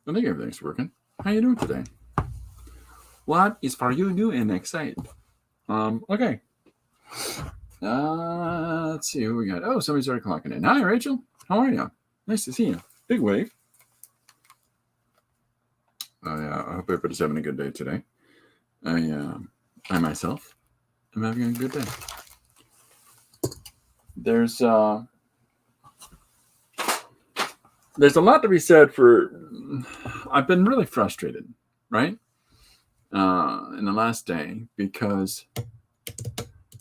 I think everything's working. How you doing today? What is for you new and excited? Okay. Let's see who we got. Oh, somebody started clocking in. Hi, Rachel. How are you? Nice to see you. Big wave. I hope everybody's having a good day today. I myself am having a good day. There's a lot to be said for. I've been really frustrated, right? In the last day because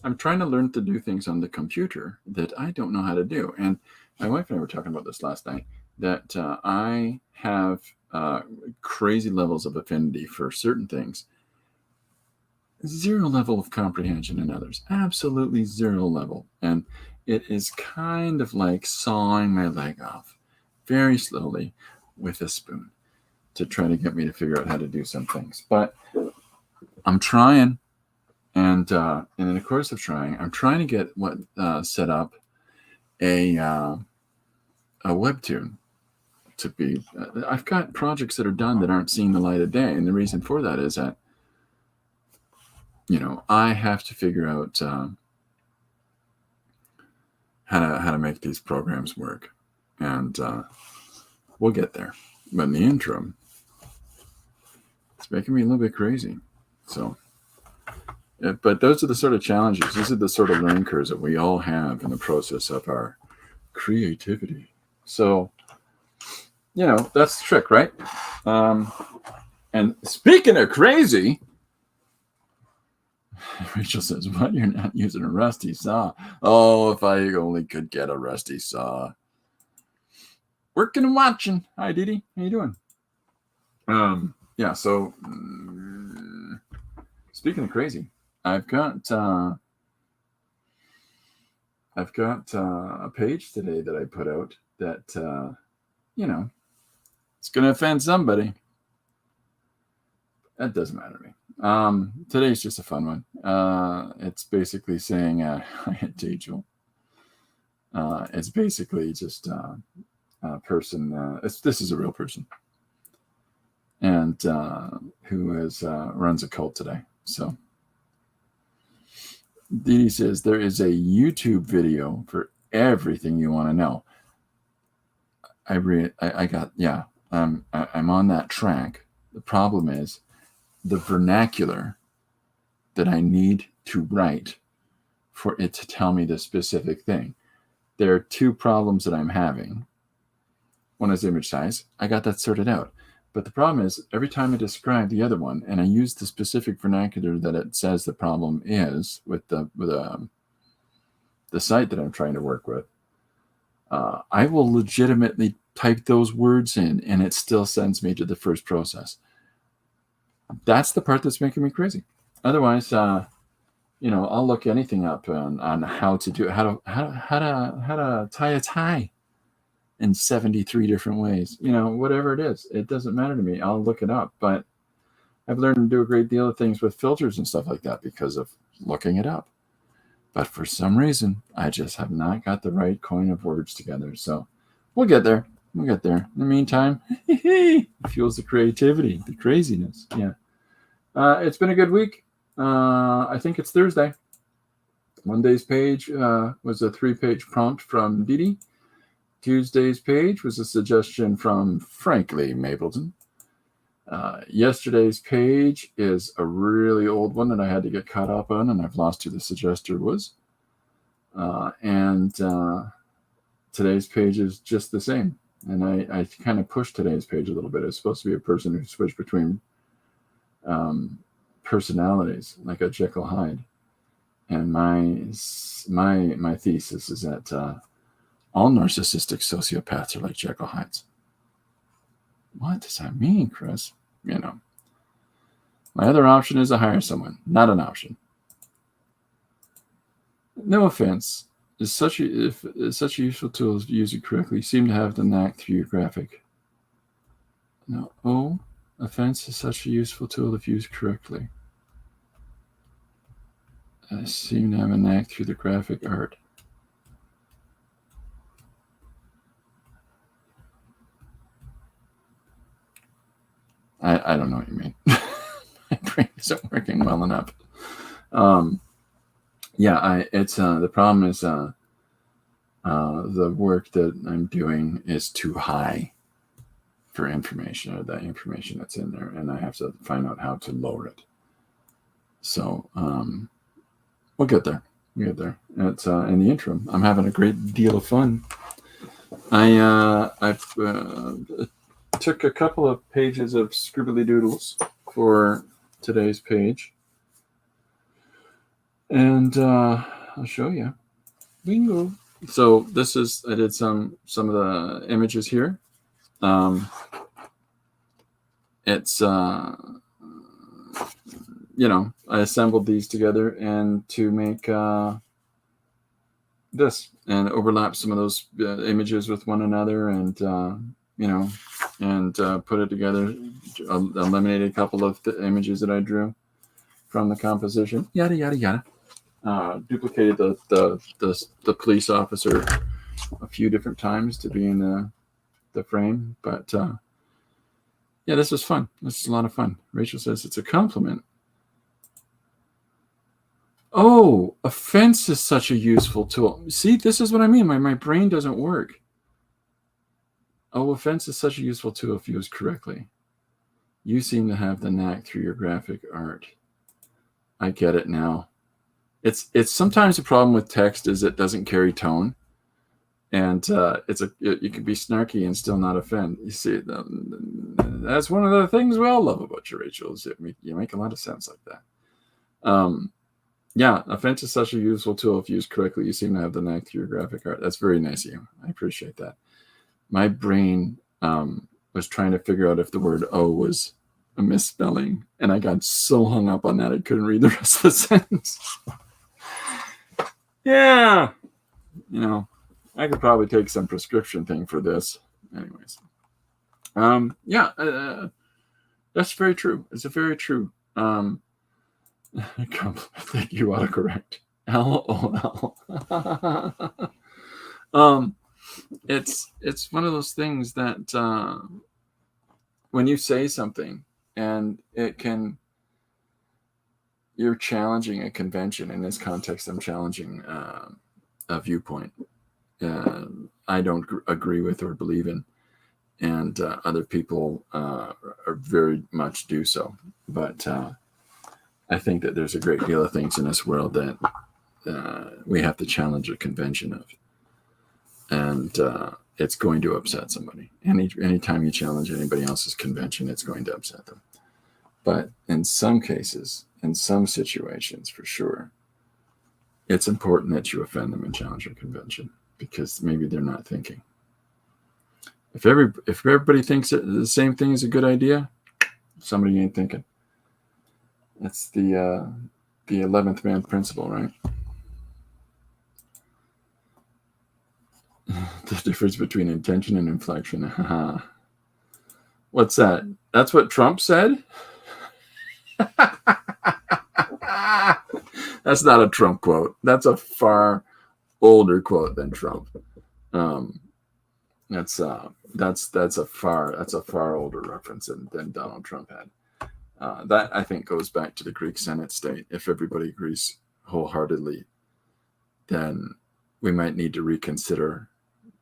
I'm trying to learn to do things on the computer that I don't know how to do. And my wife and I were talking about this last night, that I have crazy levels of affinity for certain things. Zero level of comprehension in others. Absolutely zero level. And it is kind of like sawing my leg off very slowly with a spoon to try to get me to figure out how to do some things. But I'm trying. And in the course of trying, I'm trying to get set up a webtoon to be. I've got projects that are done that aren't seeing the light of day, and the reason for that is that I have to figure out how to make these programs work, and we'll get there. But in the interim, it's making me a little bit crazy. So. But those are the sort of challenges. These are the sort of learning curves that we all have in the process of our creativity. So, that's the trick, right? And speaking of crazy, Rachel says, "What? You're not using a rusty saw? Oh, if I only could get a rusty saw." Working and watching. Hi, Didi. How you doing? Yeah. So, speaking of crazy. I've got a page today that I put out that it's going to offend somebody. That doesn't matter to me. Today's just a fun one. It's basically saying I had Tejal. It's basically just a person. This is a real person, and who runs a cult today. So. Dee says there is a YouTube video for everything you want to know. I'm on that track. The problem is the vernacular that I need to write for it to tell me the specific thing. There are two problems that I'm having. One is image size. I got that sorted out. But the problem is, every time I describe the other one, and I use the specific vernacular that it says the problem is with the site that I'm trying to work with, I will legitimately type those words in, and it still sends me to the first process. That's the part that's making me crazy. Otherwise, I'll look anything up on how to tie a tie in 73 different ways, whatever it is. It doesn't matter to me. I'll look it up. But I've learned to do a great deal of things with filters and stuff like that because of looking it up. But for some reason, I just have not got the right coin of words together. So we'll get there. In the meantime, it fuels the creativity, the craziness. Yeah. It's been a good week. I think it's Thursday. Monday's page was a 3-page prompt from Didi. Tuesday's page was a suggestion from Frankly Mapleton. Yesterday's page is a really old one that I had to get caught up on, and I've lost who the suggester was. And today's page is just the same. And I kind of pushed today's page a little bit. It's supposed to be a person who switched between personalities, like a Jekyll Hyde. And my thesis is that all narcissistic sociopaths are like Jekyll Hydes. What does that mean, Chris? My other option is to hire someone. Not an option. No offense. Is such a useful tool if you use it correctly. You seem to have the knack through your graphic. No. Oh, offense is such a useful tool if used correctly. I seem to have a knack through the graphic art. I don't know what you mean. My brain isn't working well enough. Yeah, it's the problem is the work that I'm doing is too high for information, or the information that's in there, and I have to find out how to lower it. So we'll get there. We'll get there. It's in the interim, I'm having a great deal of fun. I've took a couple of pages of scribbly doodles for today's page, and I'll show you. Bingo. So this is, I did some of the images here. It's I assembled these together and to make this, and overlap some of those images with one another, and put it together. Eliminated a couple of the images that I drew from the composition. Yada yada yada. Duplicated the police officer a few different times to be in the frame, but yeah, this was fun. This is a lot of fun. Rachel says it's a compliment. Oh, a fence is such a useful tool. See, this is what I mean. My brain doesn't work. Oh, a fence is such a useful tool if used correctly. You seem to have the knack through your graphic art. I get it now. It's sometimes the problem with text is it doesn't carry tone, and you can be snarky and still not offend. You see, that's one of the things we all love about you, Rachel. Is you make a lot of sense like that. Yeah, a fence is such a useful tool if used correctly. You seem to have the knack through your graphic art. That's very nice of you. I appreciate that. My brain was trying to figure out if the word "o" was a misspelling, and I got so hung up on that I couldn't read the rest of the sentence. Yeah, I could probably take some prescription thing for this. Anyways, yeah, that's very true. It's a very true compliment that you autocorrect. LOL. It's one of those things that when you say something and you're challenging a convention. In this context, I'm challenging a viewpoint I don't agree with or believe in, and other people are very much do so. But I think that there's a great deal of things in this world that we have to challenge a convention of, and it's going to upset somebody. Anytime you challenge anybody else's convention, it's going to upset them. But in some cases, in some situations, for sure, it's important that you offend them and challenge your convention, because maybe they're not thinking. If everybody thinks that the same thing is a good idea, somebody ain't thinking. That's the 11th man principle, right? The difference between intention and inflection. What's that? That's what Trump said? That's not a Trump quote. That's a far older quote than Trump. That's a far older reference than Donald Trump had. That, I think, goes back to the Greek Senate state. If everybody agrees wholeheartedly, then we might need to reconsider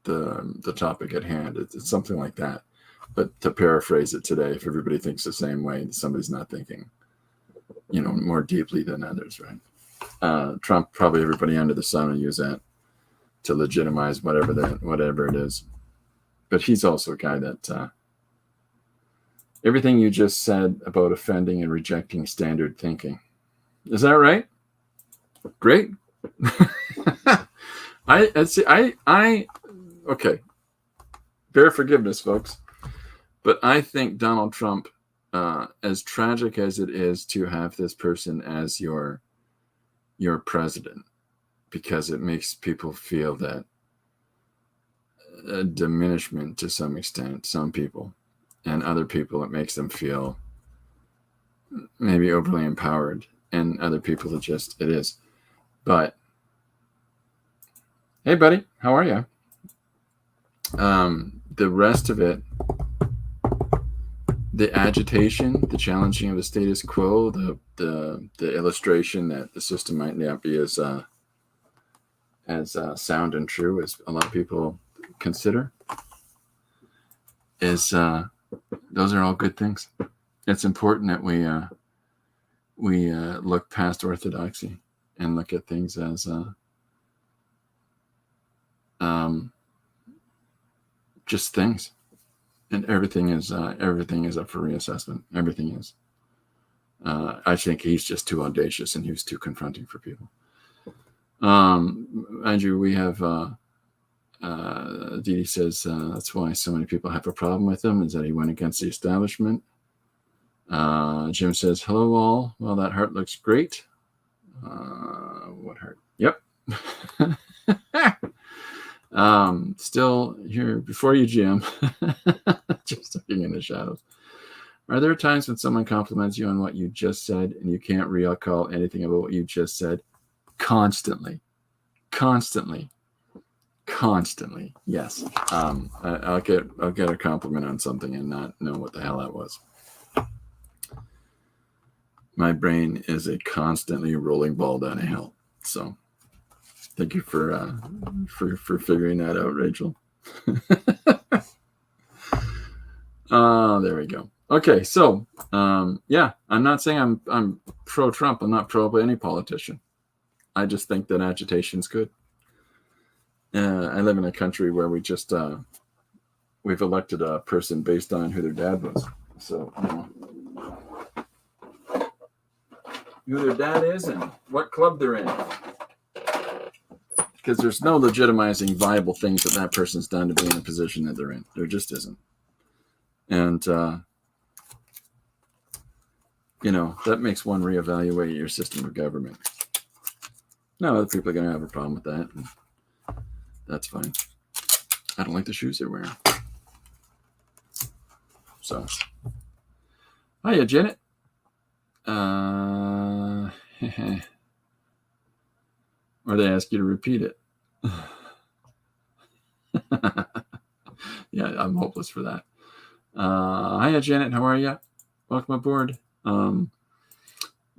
the topic at hand. It's something like that. But to paraphrase it today, if everybody thinks the same way, somebody's not thinking, more deeply than others, right? Trump, probably everybody under the sun will use that to legitimize whatever it is. But he's also a guy that everything you just said about offending and rejecting standard thinking. Is that right? Great. Okay. Bear forgiveness, folks. But I think Donald Trump, as tragic as it is to have this person as your president, because it makes people feel that a diminishment to some extent, some people, and other people, it makes them feel maybe overly empowered, and other people it is. But hey, buddy, how are you? The rest of it, the agitation, the challenging of the status quo, the illustration that the system might not be as sound and true as a lot of people consider, is those are all good things. It's important that we look past orthodoxy and look at things as just things, and everything is up for reassessment. Everything is. I think he's just too audacious and he was too confronting for people. Andrew, we have Dee Dee says that's why so many people have a problem with him, is that he went against the establishment. Jim says, hello all. Well, that heart looks great. What heart? Yep. Still here before you, Jim. Just looking in the shadows. Are there times when someone compliments you on what you just said and you can't recall anything about what you just said? Constantly. Yes. I'll get a compliment on something and not know what the hell that was. My brain is a constantly rolling ball down a hill. So thank you for figuring that out, Rachel. There we go. Okay, so yeah, I'm not saying I'm pro-Trump. I'm not pro any politician. I just think that agitation's good. I live in a country where we just we've elected a person based on who their dad was. So who their dad is and what club they're in. Because there's no legitimizing viable things that person's done to be in a position that they're in. There just isn't. And, that makes one reevaluate your system of government. Now, other people are going to have a problem with that. And that's fine. I don't like the shoes they're wearing. So, hiya, Janet. Or they ask you to repeat it. Yeah, I'm hopeless for that. Hiya, Janet. How are you? Welcome aboard.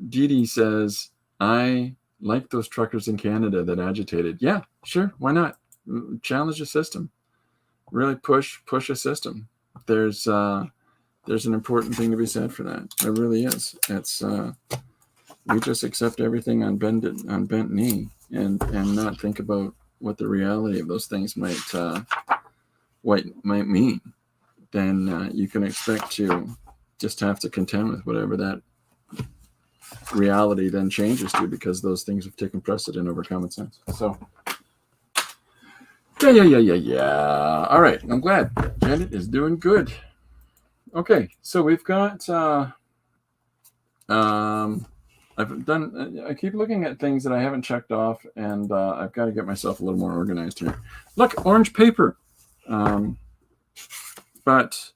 Dee Dee says, I like those truckers in Canada that agitated. Yeah, sure. Why not? Challenge the system. Really push a system. There's an important thing to be said for that. There really is. It's we just accept everything on bent knee and not think about what the reality of those things might mean. Then you can expect to just have to contend with whatever that reality then changes to, because those things have taken precedent over common sense. So, yeah. All right, I'm glad Janet is doing good. Okay, so we've got. I keep looking at things that I haven't checked off, and I've got to get myself a little more organized here. Look, orange paper. But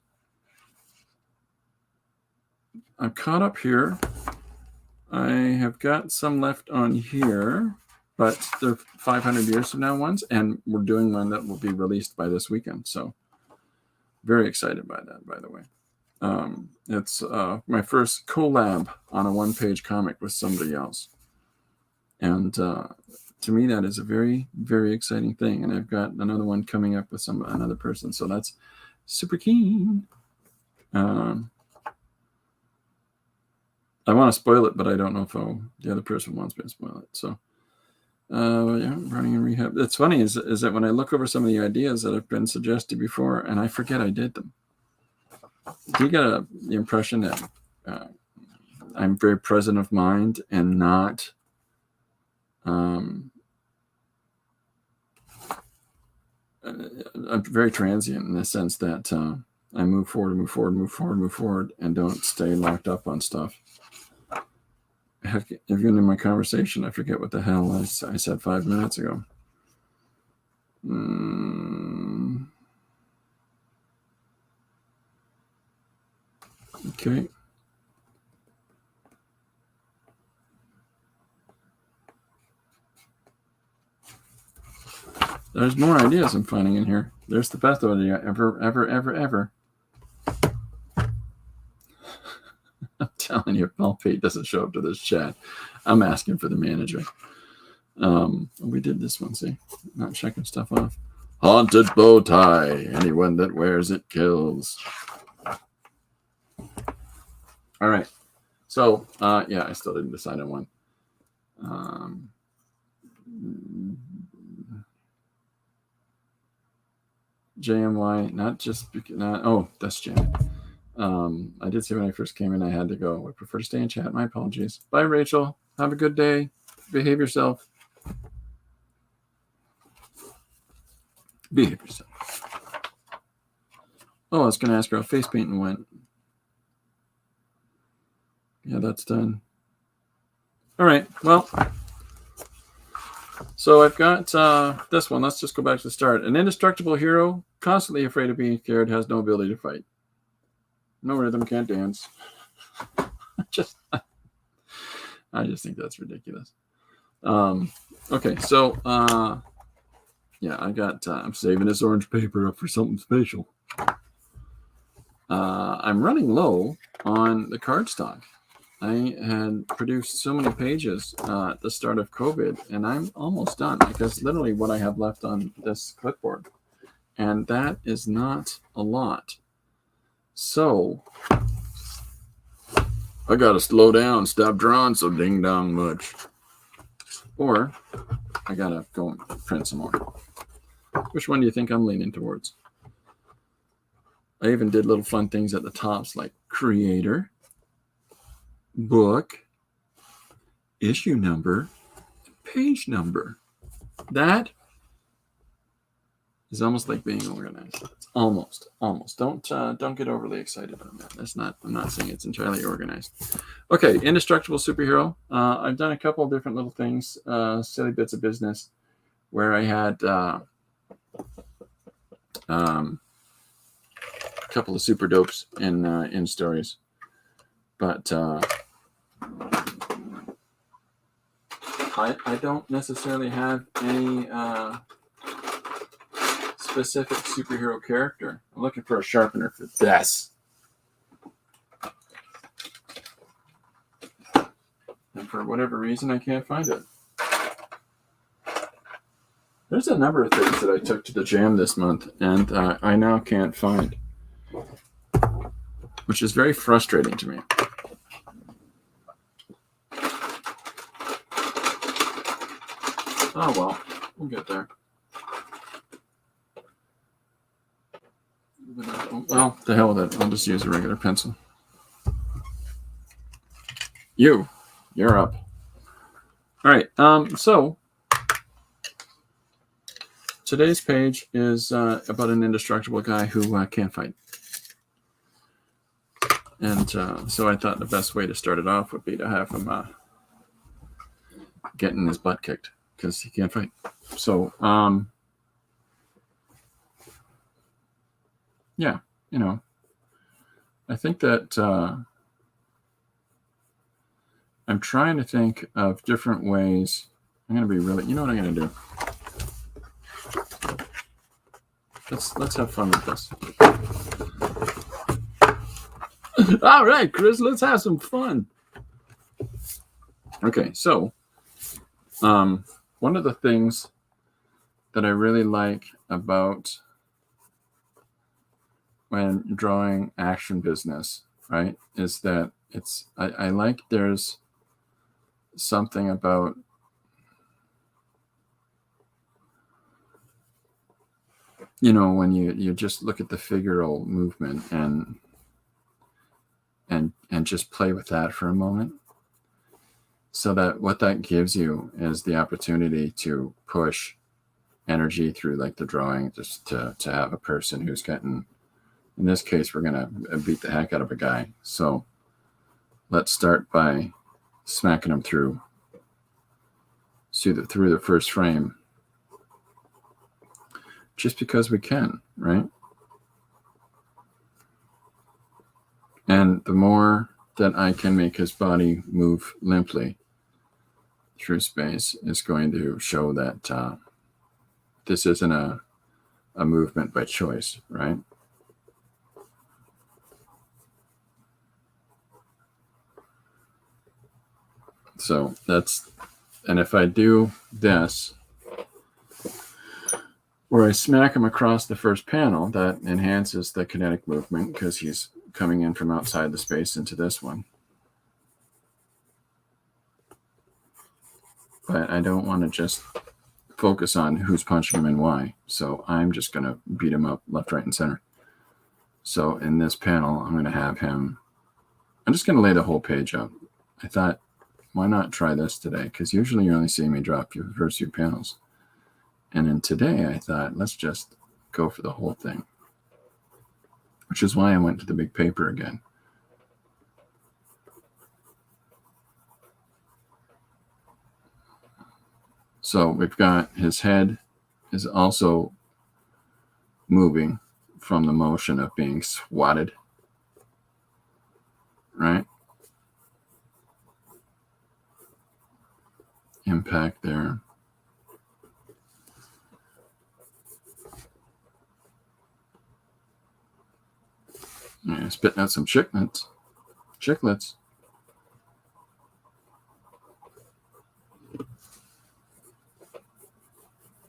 I'm caught up here. I have got some left on here, but they're 500 years from now ones, and we're doing one that will be released by this weekend. So very excited by that, by the way. It's my first collab on a one-page comic with somebody else. And to me, that is a very, very exciting thing. And I've got another one coming up with another person. So that's super keen. I want to spoil it, but I don't know if the other person wants me to spoil it. So, yeah, running in rehab. It's funny is that when I look over some of the ideas that have been suggested before, and I forget I did them. Do you get the impression that I'm very present of mind and not I'm very transient in the sense that I move forward, and don't stay locked up on stuff. Even in my conversation, I forget what the hell I said 5 minutes ago. Okay. There's more ideas I'm finding in here. There's the best idea ever. telling you, Palpate doesn't show up to this chat. I'm asking for the manager. We did this one, see? Not checking stuff off. Haunted bow tie. Anyone that wears it kills. All right. So, yeah, I still didn't decide on one. JMY, not just oh, that's Janet. I did say when I first came in, I had to go. I prefer to stay in chat. My apologies. Bye, Rachel. Have a good day. Behave yourself. Behave yourself. Oh, I was going to ask her how face painting went. Yeah, that's done. All right. Well, so I've got this one. Let's just go back to the start. An indestructible hero, constantly afraid of being scared, has no ability to fight. No rhythm, can't dance. I just think that's ridiculous. Okay, so yeah, I got. I'm saving this orange paper up for something special. I'm running low on the cardstock. I had produced so many pages at the start of COVID, and I'm almost done. Like, that's literally what I have left on this clipboard, and that is not a lot. So I gotta slow down, stop drawing so ding dong much, or I gotta go and print some more. Which one do you think I'm leaning towards? I even did little fun things at the tops like creator, book, issue number, page number. That is almost like being organized. It's almost. Don't get overly excited on that. That's not. I'm not saying it's entirely organized. Okay, indestructible superhero. I've done a couple of different little things, silly bits of business, where I had a couple of super dopes in stories, but I don't necessarily have any specific superhero character. I'm looking for a sharpener for this. And for whatever reason, I can't find it. There's a number of things that I took to the jam this month, and I now can't find, which is very frustrating to me. Oh, well, we'll get there. Well, the hell with it. I'll just use a regular pencil. You're up. All right. So today's page is about an indestructible guy who can't fight. And so I thought the best way to start it off would be to have him getting his butt kicked because he can't fight. So, yeah, I think that I'm trying to think of different ways. I'm going to be really, you know what I'm going to do? Let's have fun with this. All right, Chris, let's have some fun. Okay, so one of the things that I really like about when drawing action business, right, is that I like there's something about when you just look at the figural movement and just play with that for a moment, so that what that gives you is the opportunity to push energy through like the drawing, just to have a person who's getting, in this case, we're going to beat the heck out of a guy. So let's start by smacking him through the first frame, just because we can, right? And the more that I can make his body move limply through space is going to show that this isn't a movement by choice, right? So that's, and if I do this, where I smack him across the first panel, that enhances the kinetic movement because he's coming in from outside the space into this one. But I don't want to just focus on who's punching him and why. So I'm just going to beat him up left, right, and center. So in this panel, I'm going to have him, I'm just going to lay the whole page out. I thought, why not try this today? Because usually you're only seeing me drop your first few panels. And then today I thought, let's just go for the whole thing. Which is why I went to the big paper again. So we've got his head is also moving from the motion of being swatted, right? Impact there. Yeah, spitting out some chiclets.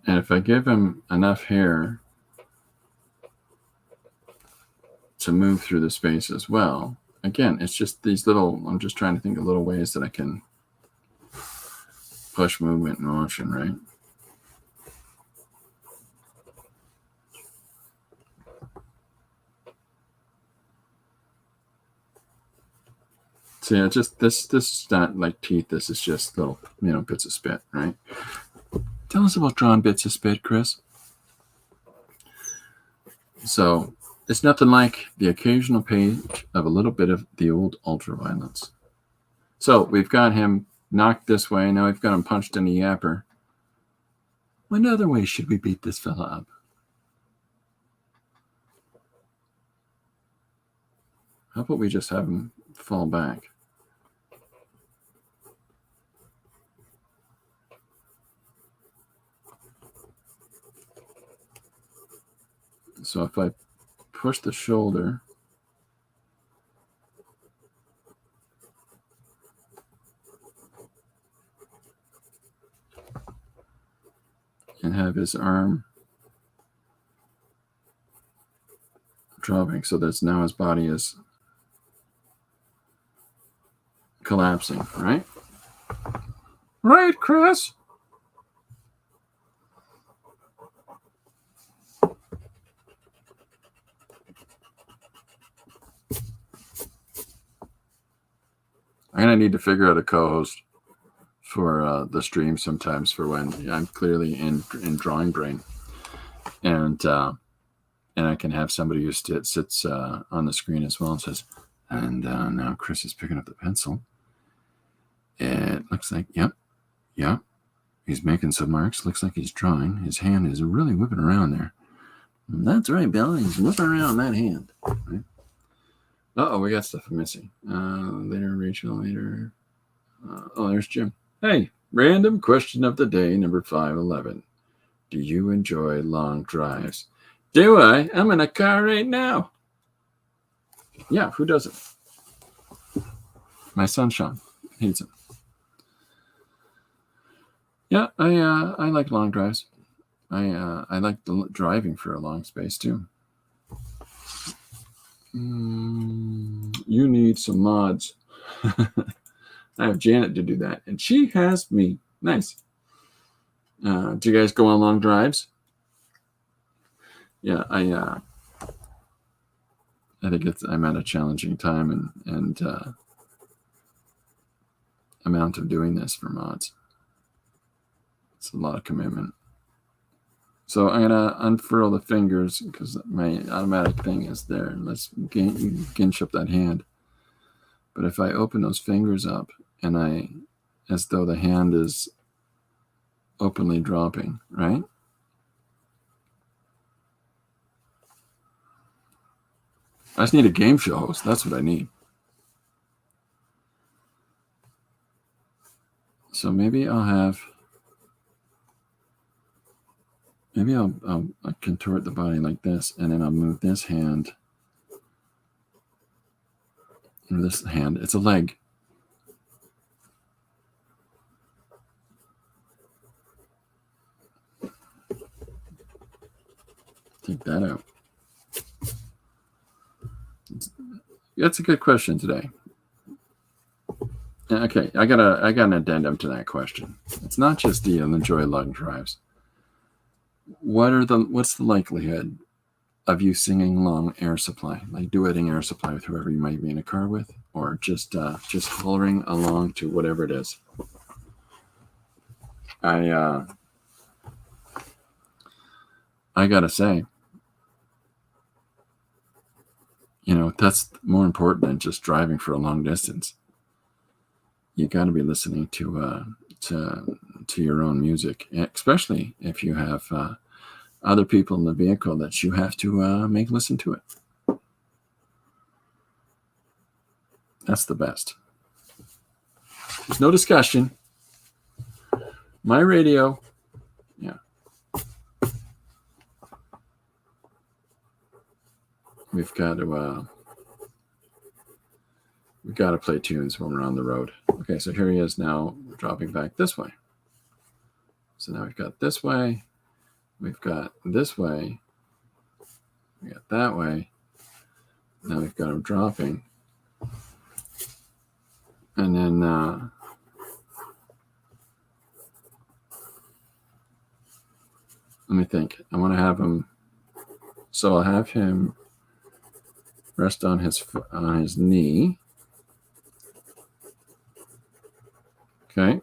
And if I give him enough hair to move through the space as well, again, it's just these little, I'm just trying to think of little ways that I can push movement and motion, right? So yeah, just this is not like teeth. This is just little, bits of spit, right? Tell us about drawn bits of spit, Chris. So it's nothing like the occasional page of a little bit of the old ultraviolence. So we've got him knocked this way. Now we've got him punched in the yapper. What other way should we beat this fella up? How about we just have him fall back? So if I push the shoulder, and have his arm dropping, so that's now his body is collapsing, right? Right, Chris? I'm going to need to figure out a co-host for the stream sometimes for when I'm clearly in drawing brain. And I can have somebody who sits on the screen as well and says, and now Chris is picking up the pencil. It looks like, yep. He's making some marks. Looks like he's drawing. His hand is really whipping around there. That's right, Bill. He's whipping around that hand. Right? Uh-oh, we got stuff missing. Later, Rachel, later. Oh, there's Jim. Hey, random question of the day, number 511. Do you enjoy long drives? Do I? I'm in a car right now. Yeah, who doesn't? My son, Sean, hates it. Yeah, I like long drives. I like driving for a long space, too. You need some mods. I have Janet to do that, and she has me. Nice. Do you guys go on long drives? Yeah, I think I'm at a challenging time and amount of doing this for mods. It's a lot of commitment. So I'm gonna unfurl the fingers because my automatic thing is there. Let's ginch up that hand. But if I open those fingers up and as though the hand is openly dropping, right? I just need a game show host. That's what I need. So maybe I'll contort the body like this, and then I'll move this hand, or this hand. It's a leg. That's a good question today. Okay, I got an addendum to that question. It's not just the enjoy long drives. What's the likelihood of you singing along Air Supply, like duetting Air Supply with whoever you might be in a car with, or just hollering along to whatever it is? I gotta say, that's more important than just driving for a long distance. You got to be listening to your own music, especially if you have other people in the vehicle that you have to make listen to it. That's the best. There's no discussion. My radio, yeah. We've got to play tunes when we're on the road. Okay, so here he is now dropping back this way. So now we've got this way, we've got this way, we got that way. Now we've got him dropping. And then let me think. I want to have him, so I'll have him rest on his knee. Okay.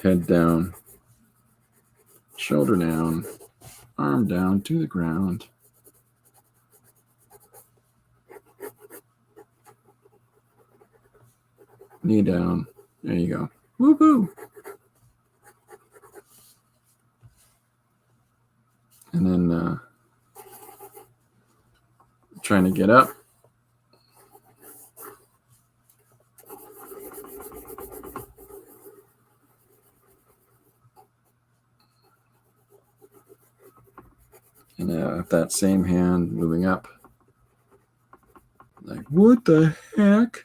Head down, shoulder down, arm down to the ground. Knee down. There you go. Woo-hoo! And then trying to get up. And that same hand moving up. Like, what the heck?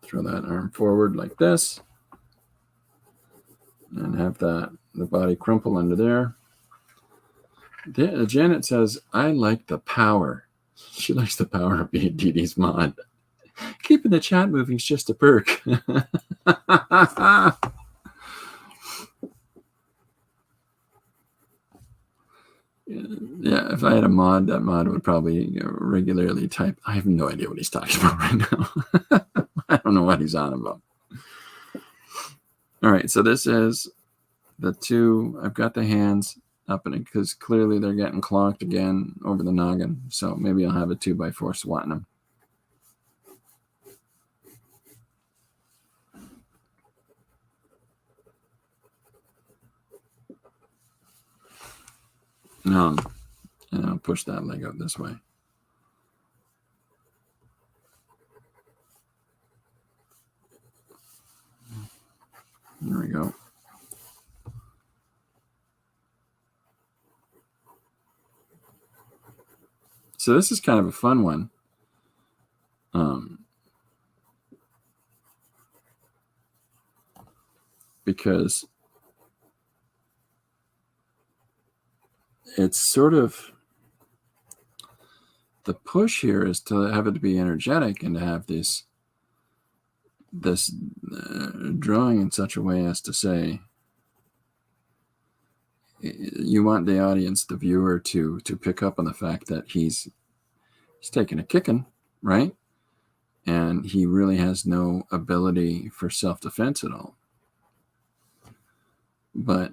Throw that arm forward like this. And have the body crumple under there. Janet says, I like the power. She likes the power of being Dee Dee's mod. Keeping the chat moving is just a perk. Yeah, if I had a mod, that mod would probably regularly type. I have no idea what he's talking about right now. I don't know what he's on about. All right, so this is the two. I've got the hands up in it because clearly they're getting clonked again over the noggin. So maybe I'll have a 2x4 swatting them. And I'll push that leg out this way. There we go. So this is kind of a fun one. Because it's sort of, the push here is to have it to be energetic and to have this drawing in such a way as to say, you want the audience, the viewer, to pick up on the fact that he's taking a kicking, right? And he really has no ability for self-defense at all. But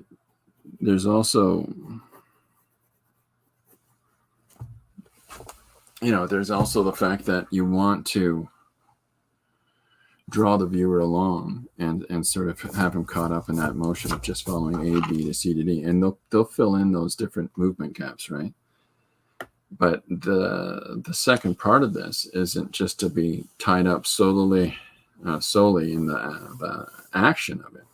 there's also, there's also the fact that you want to draw the viewer along and sort of have him caught up in that motion of just following A, B to C to D. And they'll fill in those different movement gaps, right? But the second part of this isn't just to be tied up solely in the action of it.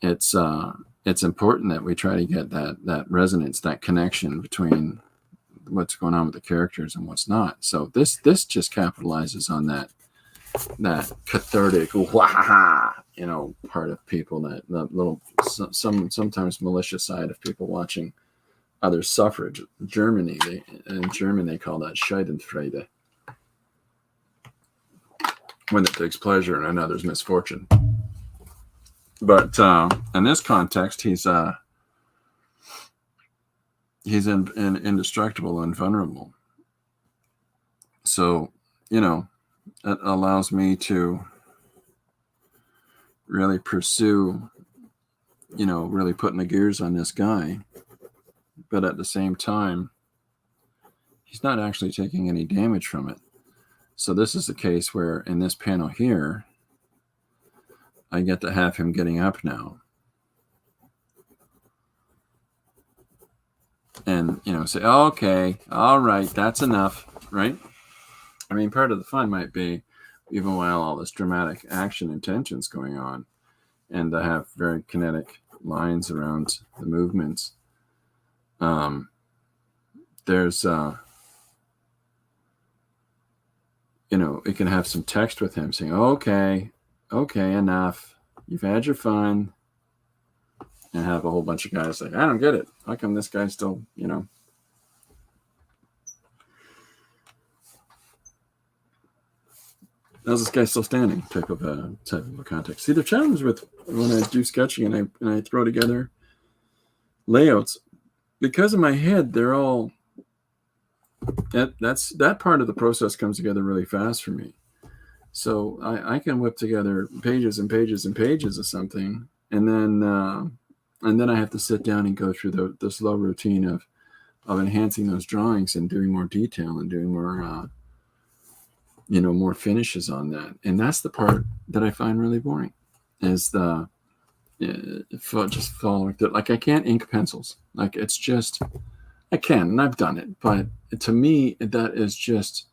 It's important that we try to get that resonance, that connection between what's going on with the characters and what's not. So this just capitalizes on that cathartic wah part of people, that little sometimes malicious side of people watching others suffer. Germany, in German they call that Schadenfreude, when it takes pleasure in another's misfortune. But in this context, he's indestructible and vulnerable. So, it allows me to really pursue, really putting the gears on this guy. But at the same time, he's not actually taking any damage from it. So this is the case where in this panel here, I get to have him getting up now. And, say, oh, okay, all right, that's enough, right? I mean, part of the fun might be, even while all this dramatic action and tension's going on, and I have very kinetic lines around the movements, there's, it can have some text with him saying, okay, enough. You've had your fun. And have a whole bunch of guys like, I don't get it. How come this guy's still, how's this guy still standing? Type of a context. See, the challenge with when I do sketching and I throw together layouts, because in my head they're all that part of the process comes together really fast for me. So I can whip together pages and pages and pages of something, and then I have to sit down and go through the slow routine of enhancing those drawings and doing more detail and doing more more finishes on that. And that's the part that I find really boring, is just following it. Like, I can't ink pencils. Like, it's just, I can, and I've done it, but to me, that is just,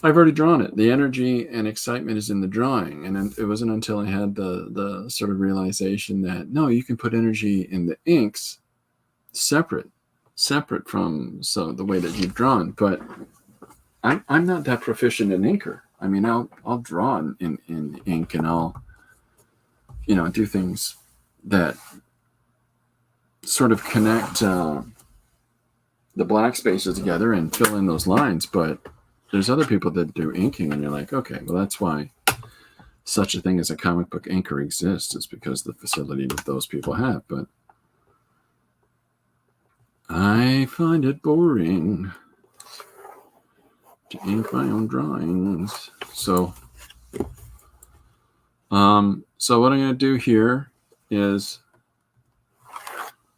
I've already drawn it. The energy and excitement is in the drawing. And it wasn't until I had the sort of realization that, no, you can put energy in the inks separate from the way that you've drawn. But I'm not that proficient in inker. I mean, I'll draw in ink, and I'll, do things that sort of connect the black spaces together and fill in those lines. But there's other people that do inking, and you're like, okay, well, that's why such a thing as a comic book inker exists, is because the facility that those people have. But I find it boring to ink my own drawings. So what I'm going to do here is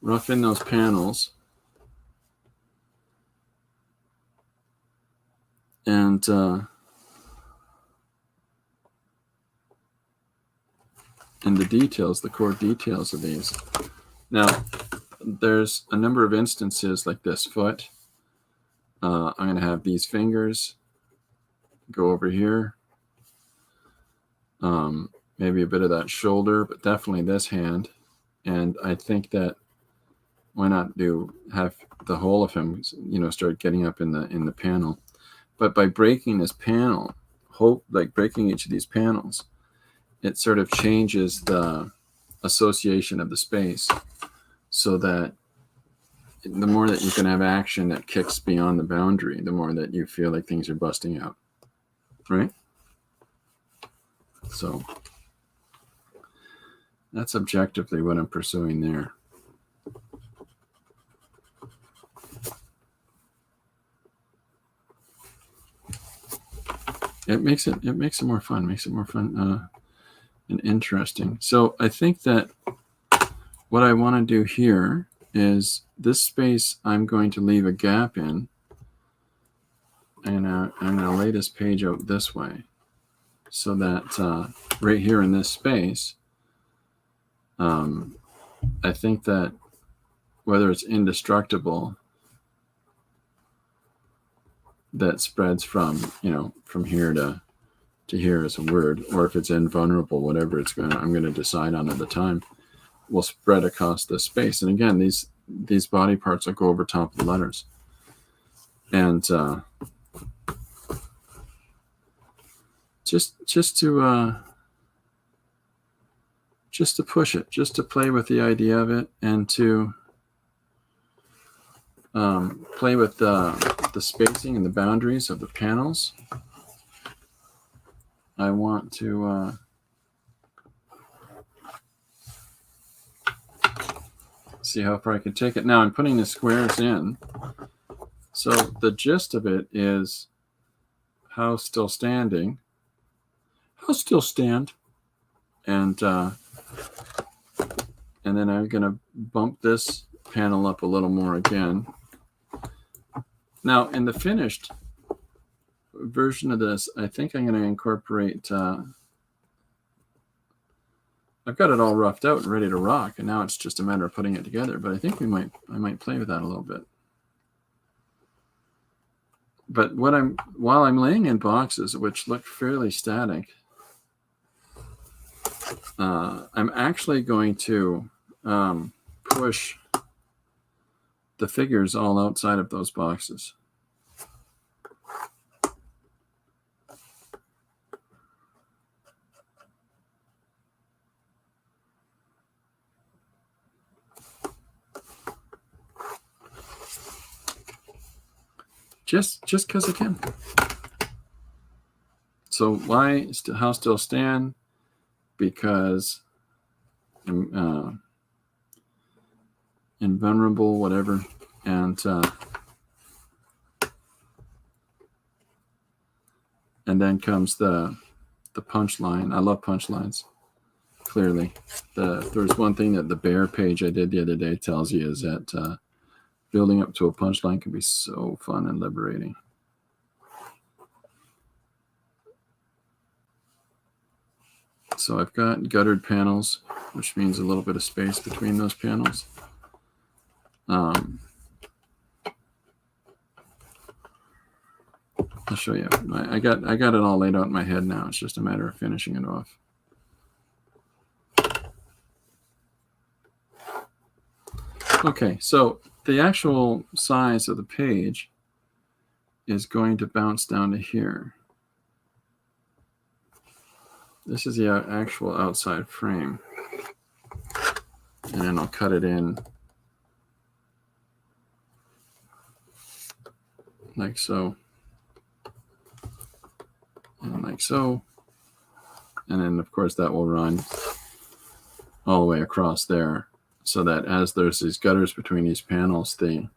rough in those panels, and the details, the core details of these. Now, there's a number of instances like this foot. I'm going to have these fingers go over here. Maybe a bit of that shoulder, but definitely this hand. And I think that why not have the whole of him, start getting up in the panel. But by breaking this panel, breaking each of these panels, it sort of changes the association of the space, so that the more that you can have action that kicks beyond the boundary, the more that you feel like things are busting out, right? So that's objectively what I'm pursuing there. It makes it more fun, and interesting. So I think that what I want to do here is this space I'm going to leave a gap in, and I'm going to lay this page out this way, so that right here in this space, I think that whether it's indestructible, that spreads from here to here as a word, or if it's invulnerable, whatever I'm going to decide on at the time, will spread across this space. And again, these body parts will go over top of the letters. And just to just to push it, just to play with the idea of it, and to play with the spacing and the boundaries of the panels. I want to see how far I can take it. Now I'm putting the squares in. So the gist of it is house still standing, house still stand, and then I'm going to bump this panel up a little more again. Now in the finished version of this, I think I'm going to incorporate, I've got it all roughed out and ready to rock, and now it's just a matter of putting it together, but I think I might play with that a little bit. But while I'm laying in boxes, which look fairly static, I'm actually going to push the figures all outside of those boxes. Just because I can. So why house still stand? Because I'm invulnerable, whatever, and then comes the punchline. I love punchlines. Clearly, there's one thing that the bear page I did the other day tells you is that building up to a punchline can be so fun and liberating. So I've got guttered panels, which means a little bit of space between those panels. I'll show you. I got it all laid out in my head now. It's just a matter of finishing it off. Okay, so the actual size of the page is going to bounce down to here. This is the actual outside frame. And then I'll cut it in like so. And like so. And then, of course, that will run all the way across there, so that as there's these gutters between these panels, the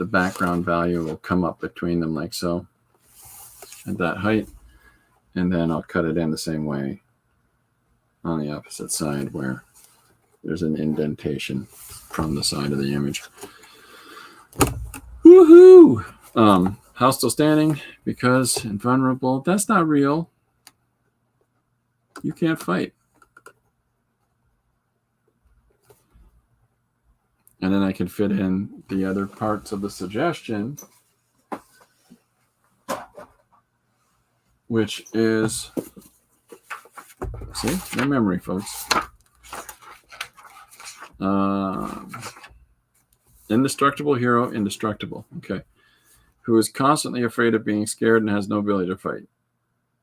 background value will come up between them like so, at that height. And then I'll cut it in the same way on the opposite side where there's an indentation from the side of the image. Woohoo! House still standing because invulnerable. That's not real. You can't fight. And then I can fit in the other parts of the suggestion, which is, see, no memory, folks. Indestructible hero, indestructible. Okay. Who is constantly afraid of being scared and has no ability to fight.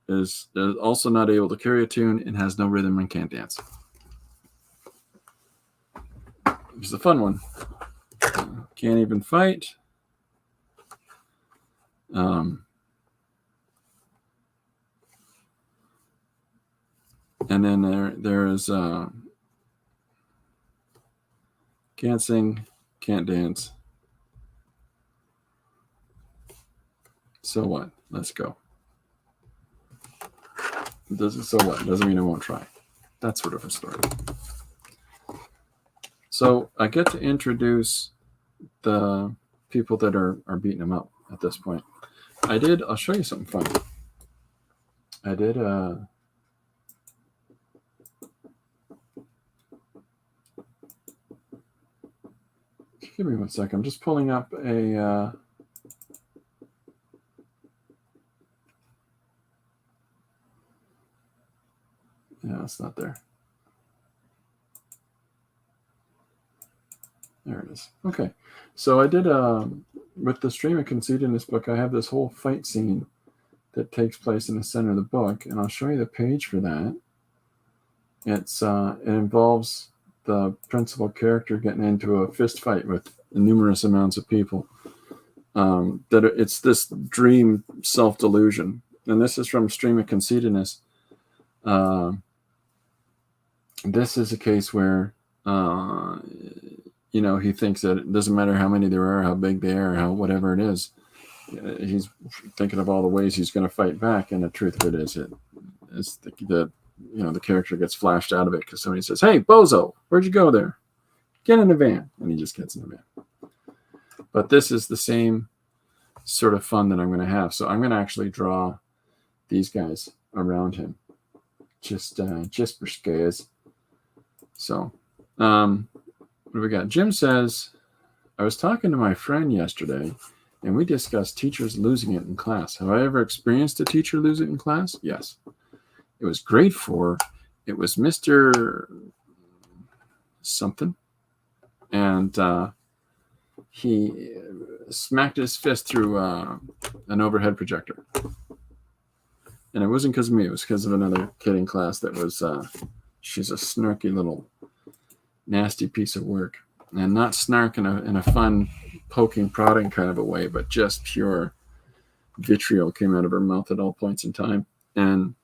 Is also not able to carry a tune and has no rhythm and can't dance. It's a fun one. Can't even fight. And then there is can't sing, can't dance. So what? Let's go. So what? Doesn't mean I won't try. That sort of a story. So I get to introduce the people that are beating him up at this point. I'll show you something fun. I did give me 1 second. I'm just pulling up a yeah, it's not there. There it is. Okay. So I did, with the Stream of Conceit in this book, I have this whole fight scene that takes place in the center of the book, and I'll show you the page for that. It involves the principal character getting into a fist fight with numerous amounts of people. That it's this dream self-delusion, and this is from Stream of Conceitedness. This is a case where he thinks that it doesn't matter how many there are, how big they are, how whatever it is. He's thinking of all the ways he's going to fight back, and the truth of it is, the character gets flashed out of it because somebody says, "Hey, bozo, where'd you go there? Get in the van," and he just gets in the van. But this is the same sort of fun that I'm going to have. So I'm going to actually draw these guys around him, just for scares. So, what do we got? Jim says, I was talking to my friend yesterday, and we discussed teachers losing it in class. Have I ever experienced a teacher lose it in class? Yes. It was grade 4. It was Mr. something, and he smacked his fist through an overhead projector. And it wasn't because of me. It was because of another kid in class that was, she's a snarky little nasty piece of work. And not snark in a fun, poking, prodding kind of a way, but just pure vitriol came out of her mouth at all points in time. And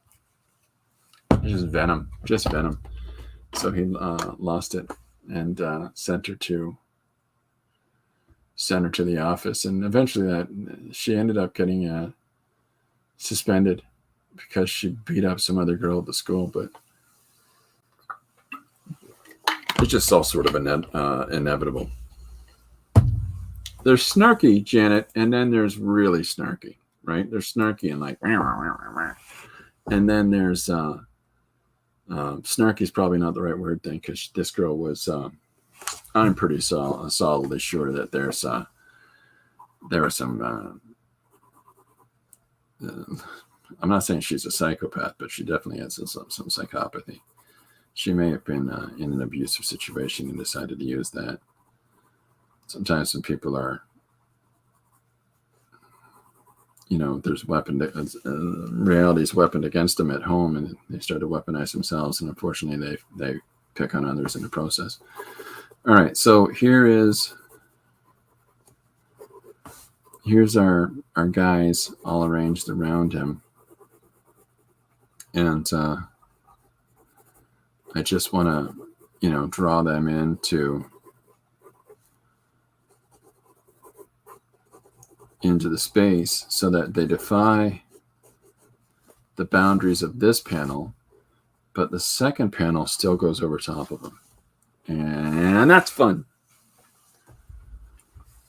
just venom. So he lost it and sent her to the office. And eventually she ended up getting suspended because she beat up some other girl at the school. But it's just all sort of inevitable. There's snarky, Janet, and then there's really snarky, right? There's snarky and like, and then there's snarky is probably not the right word then, because this girl was, I'm pretty solidly sure that there are some, I'm not saying she's a psychopath, but she definitely has some psychopathy. She may have been in an abusive situation and decided to use that. Sometimes some people are, there's reality's weaponed against them at home, and they start to weaponize themselves, and unfortunately they pick on others in the process. All right, so here's our guys all arranged around him, and I just want to, draw them into the space so that they defy the boundaries of this panel, but the second panel still goes over top of them. And that's fun.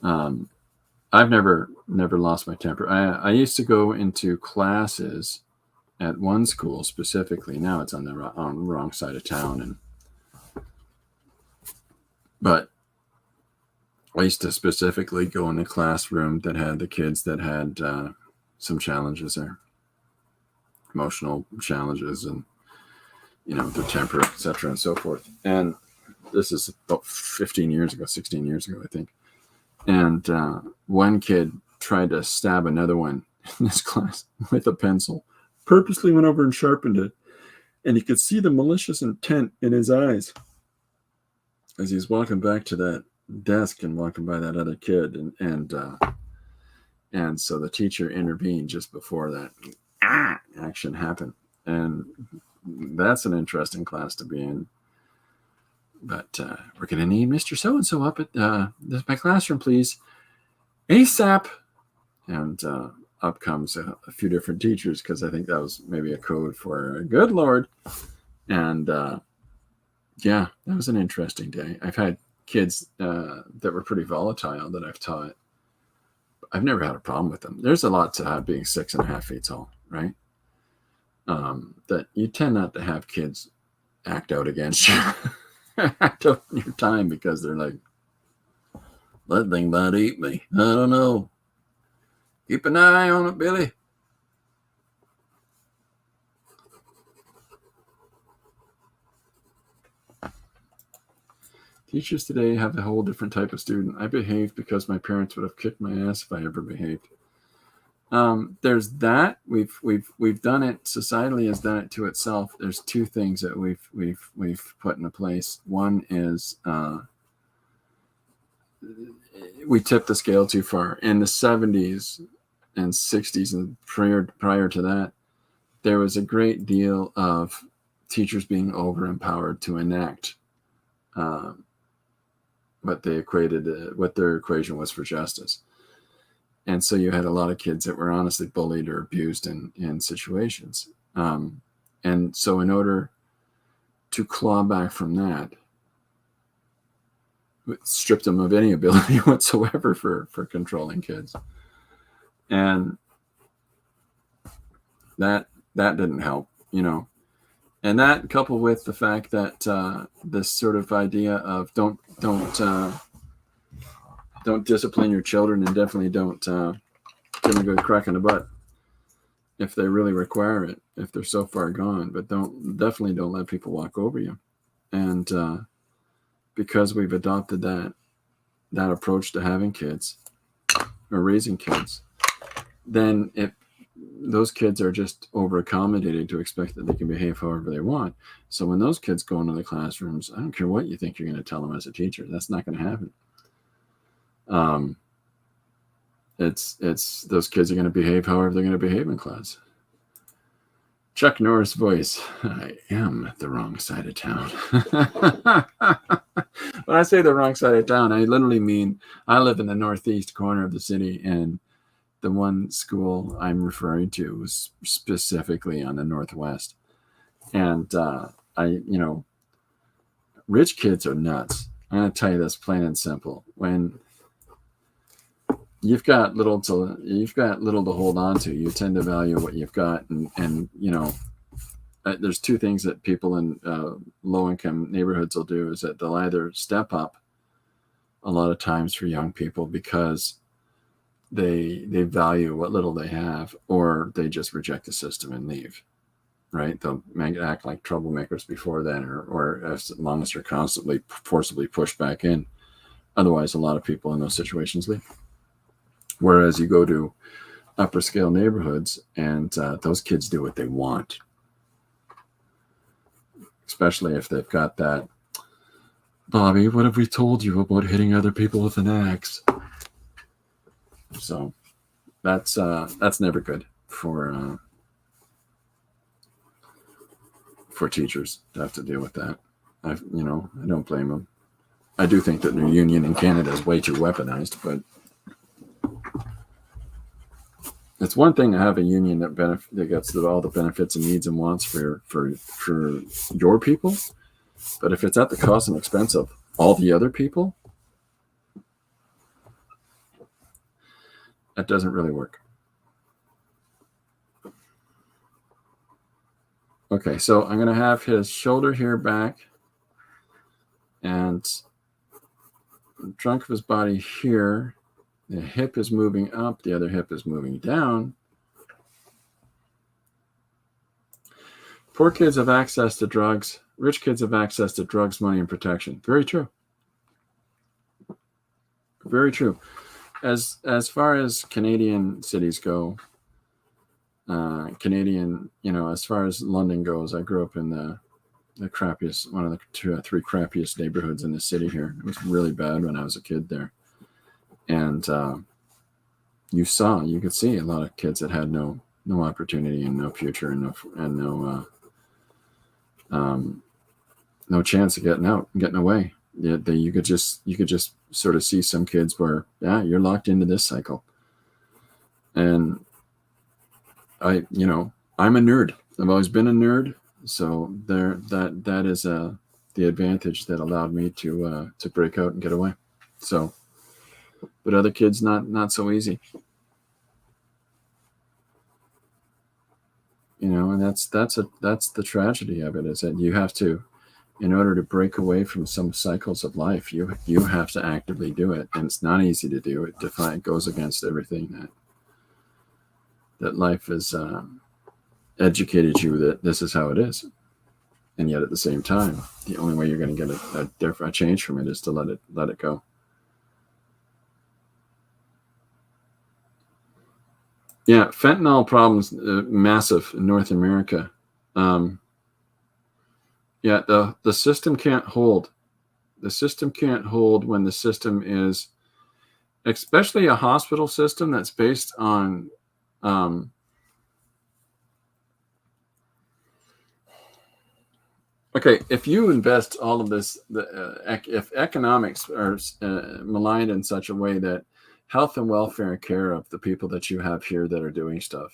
I've never lost my temper. I used to go into classes at one school specifically. Now it's on the wrong side of town, but I used to specifically go in a classroom that had the kids that had some challenges there, emotional challenges, and their temper, etc., and so forth. And this is about 16 years ago, I think. And one kid tried to stab another one in this class with a pencil, purposely went over and sharpened it. And you could see the malicious intent in his eyes as he's walking back to that desk and walking by that other kid. And so the teacher intervened just before that action happened. And that's an interesting class to be in. But we're going to need Mr. So-and-so up at my classroom, please. ASAP. And up comes a few different teachers, because I think that was maybe a code for good Lord. And yeah, that was an interesting day. I've had kids that were pretty volatile that I've taught. I've never had a problem with them. There's a lot to being 6.5 feet tall, right? That you tend not to have kids act out against you. Act out in your time because they're like, that thing about to eat me. I don't know. Keep an eye on it, Billy. Teachers today have a whole different type of student. I behaved because my parents would have kicked my ass if I ever behaved. There's that. We've done it. Society has done it to itself. There's two things that we've put into place. One is we tipped the scale too far. In the 70s and 60s and prior to that, there was a great deal of teachers being over empowered to enact what their equation was for justice. And so you had a lot of kids that were honestly bullied or abused in situations. And so in order to claw back from that, stripped them of any ability whatsoever for controlling kids. And that didn't help, And that, coupled with the fact that this sort of idea of don't discipline your children, and definitely don't give them a good crack in the butt if they really require it, if they're so far gone. But definitely don't let people walk over you. And because we've adopted that approach to having kids or raising kids, then those kids are just over accommodated to expect that they can behave however they want. So when those kids go into the classrooms, I don't care what you think you're going to tell them as a teacher, that's not going to happen. It's those kids are going to behave however they're going to behave in class. Chuck Norris voice. I am the wrong side of town. When I say the wrong side of town, I literally mean I live in the northeast corner of the city, and the one school I'm referring to was specifically on the northwest. And rich kids are nuts. I'm going to tell you this plain and simple. When you've got little to hold on to, you tend to value what you've got, and there's two things that people in low-income neighborhoods will do, is that they'll either step up a lot of times for young people because they value what little they have, or they just reject the system and leave, right? They'll act like troublemakers before then, or as long as they're constantly forcibly pushed back in. Otherwise, a lot of people in those situations leave. Whereas you go to upper scale neighborhoods, and those kids do what they want, especially if they've got that, Bobby, what have we told you about hitting other people with an axe? So that's never good for teachers to have to deal with that. I don't blame them. I do think that their union in Canada is way too weaponized, but it's one thing to have a union that gets all the benefits and needs and wants for your people, but if it's at the cost and expense of all the other people, that doesn't really work. Okay, so I'm going to have his shoulder here back, and the trunk of his body here. The hip is moving up, the other hip is moving down. Poor kids have access to drugs. Rich kids have access to drugs, money, and protection. Very true. Very true. As far as Canadian cities go, as far as London goes, I grew up in the crappiest, one of the 2 or 3 crappiest neighborhoods in the city here. It was really bad when I was a kid there. And you could see a lot of kids that had no opportunity and no future and no chance of getting away. You could just sort of see some kids where, you're locked into this cycle. And I'm a nerd. I've always been a nerd. So that is the advantage that allowed me to break out and get away. So, but other kids, not so easy. And that's the tragedy of it, is that you have to, in order to break away from some cycles of life, you have to actively do it, and it's not easy to do. It goes against everything that life has educated you that this is how it is, and yet at the same time, the only way you're going to get a change from it is to let it go. Yeah, fentanyl problems massive in North America. Um, yeah, the system can't hold. The system can't hold when the system is, especially a hospital system that's based on. Um, okay, if you invest all of this, if economics are maligned in such a way that health and welfare and care of the people that you have here that are doing stuff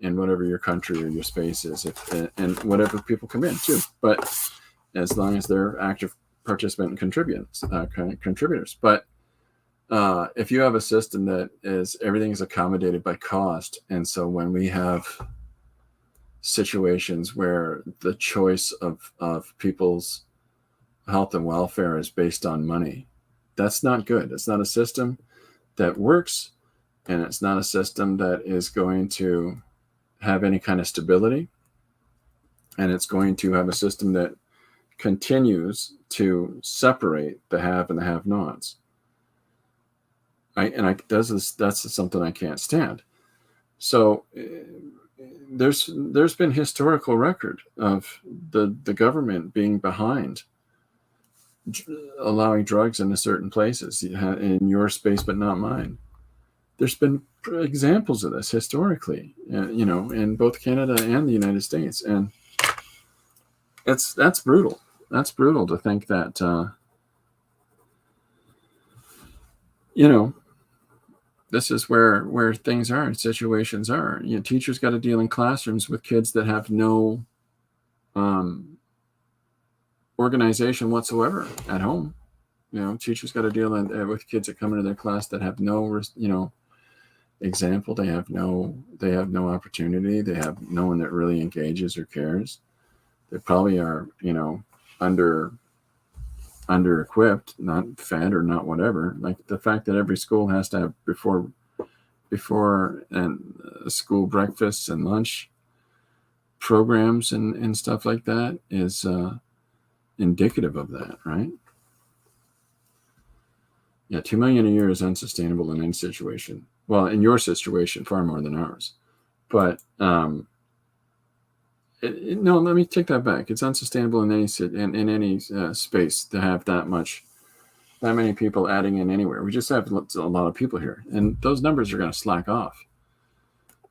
in whatever your country or your space is, and whatever people come in too, but as long as they're active participant and contributors. But if you have a system that is everything is accommodated by cost, and so when we have situations where the choice of people's health and welfare is based on money, that's not good. It's not a system that works, and it's not a system that is going to have any kind of stability, and it's going to have a system that continues to separate the have and the have-nots. That's something I can't stand. So there's been historical record of the government being behind allowing drugs into certain places in your space, but not mine. There's been examples of this historically, in both Canada and the United States, and that's brutal. That's brutal to think that this is where things are and situations are. Teachers got to deal in classrooms with kids that have no organization whatsoever at home. Teachers got to deal with kids that come into their class that have no example. They have no opportunity. They have no one that really engages or cares. They probably are under equipped, not fed or not whatever. Like the fact that every school has to have before and school breakfasts and lunch programs and stuff like that is indicative of that, right? Yeah, 2 million a year is unsustainable in any situation. Well, in your situation, far more than ours. But no, let me take that back. It's unsustainable in any space to have that many people adding in anywhere. We just have a lot of people here, and those numbers are going to slack off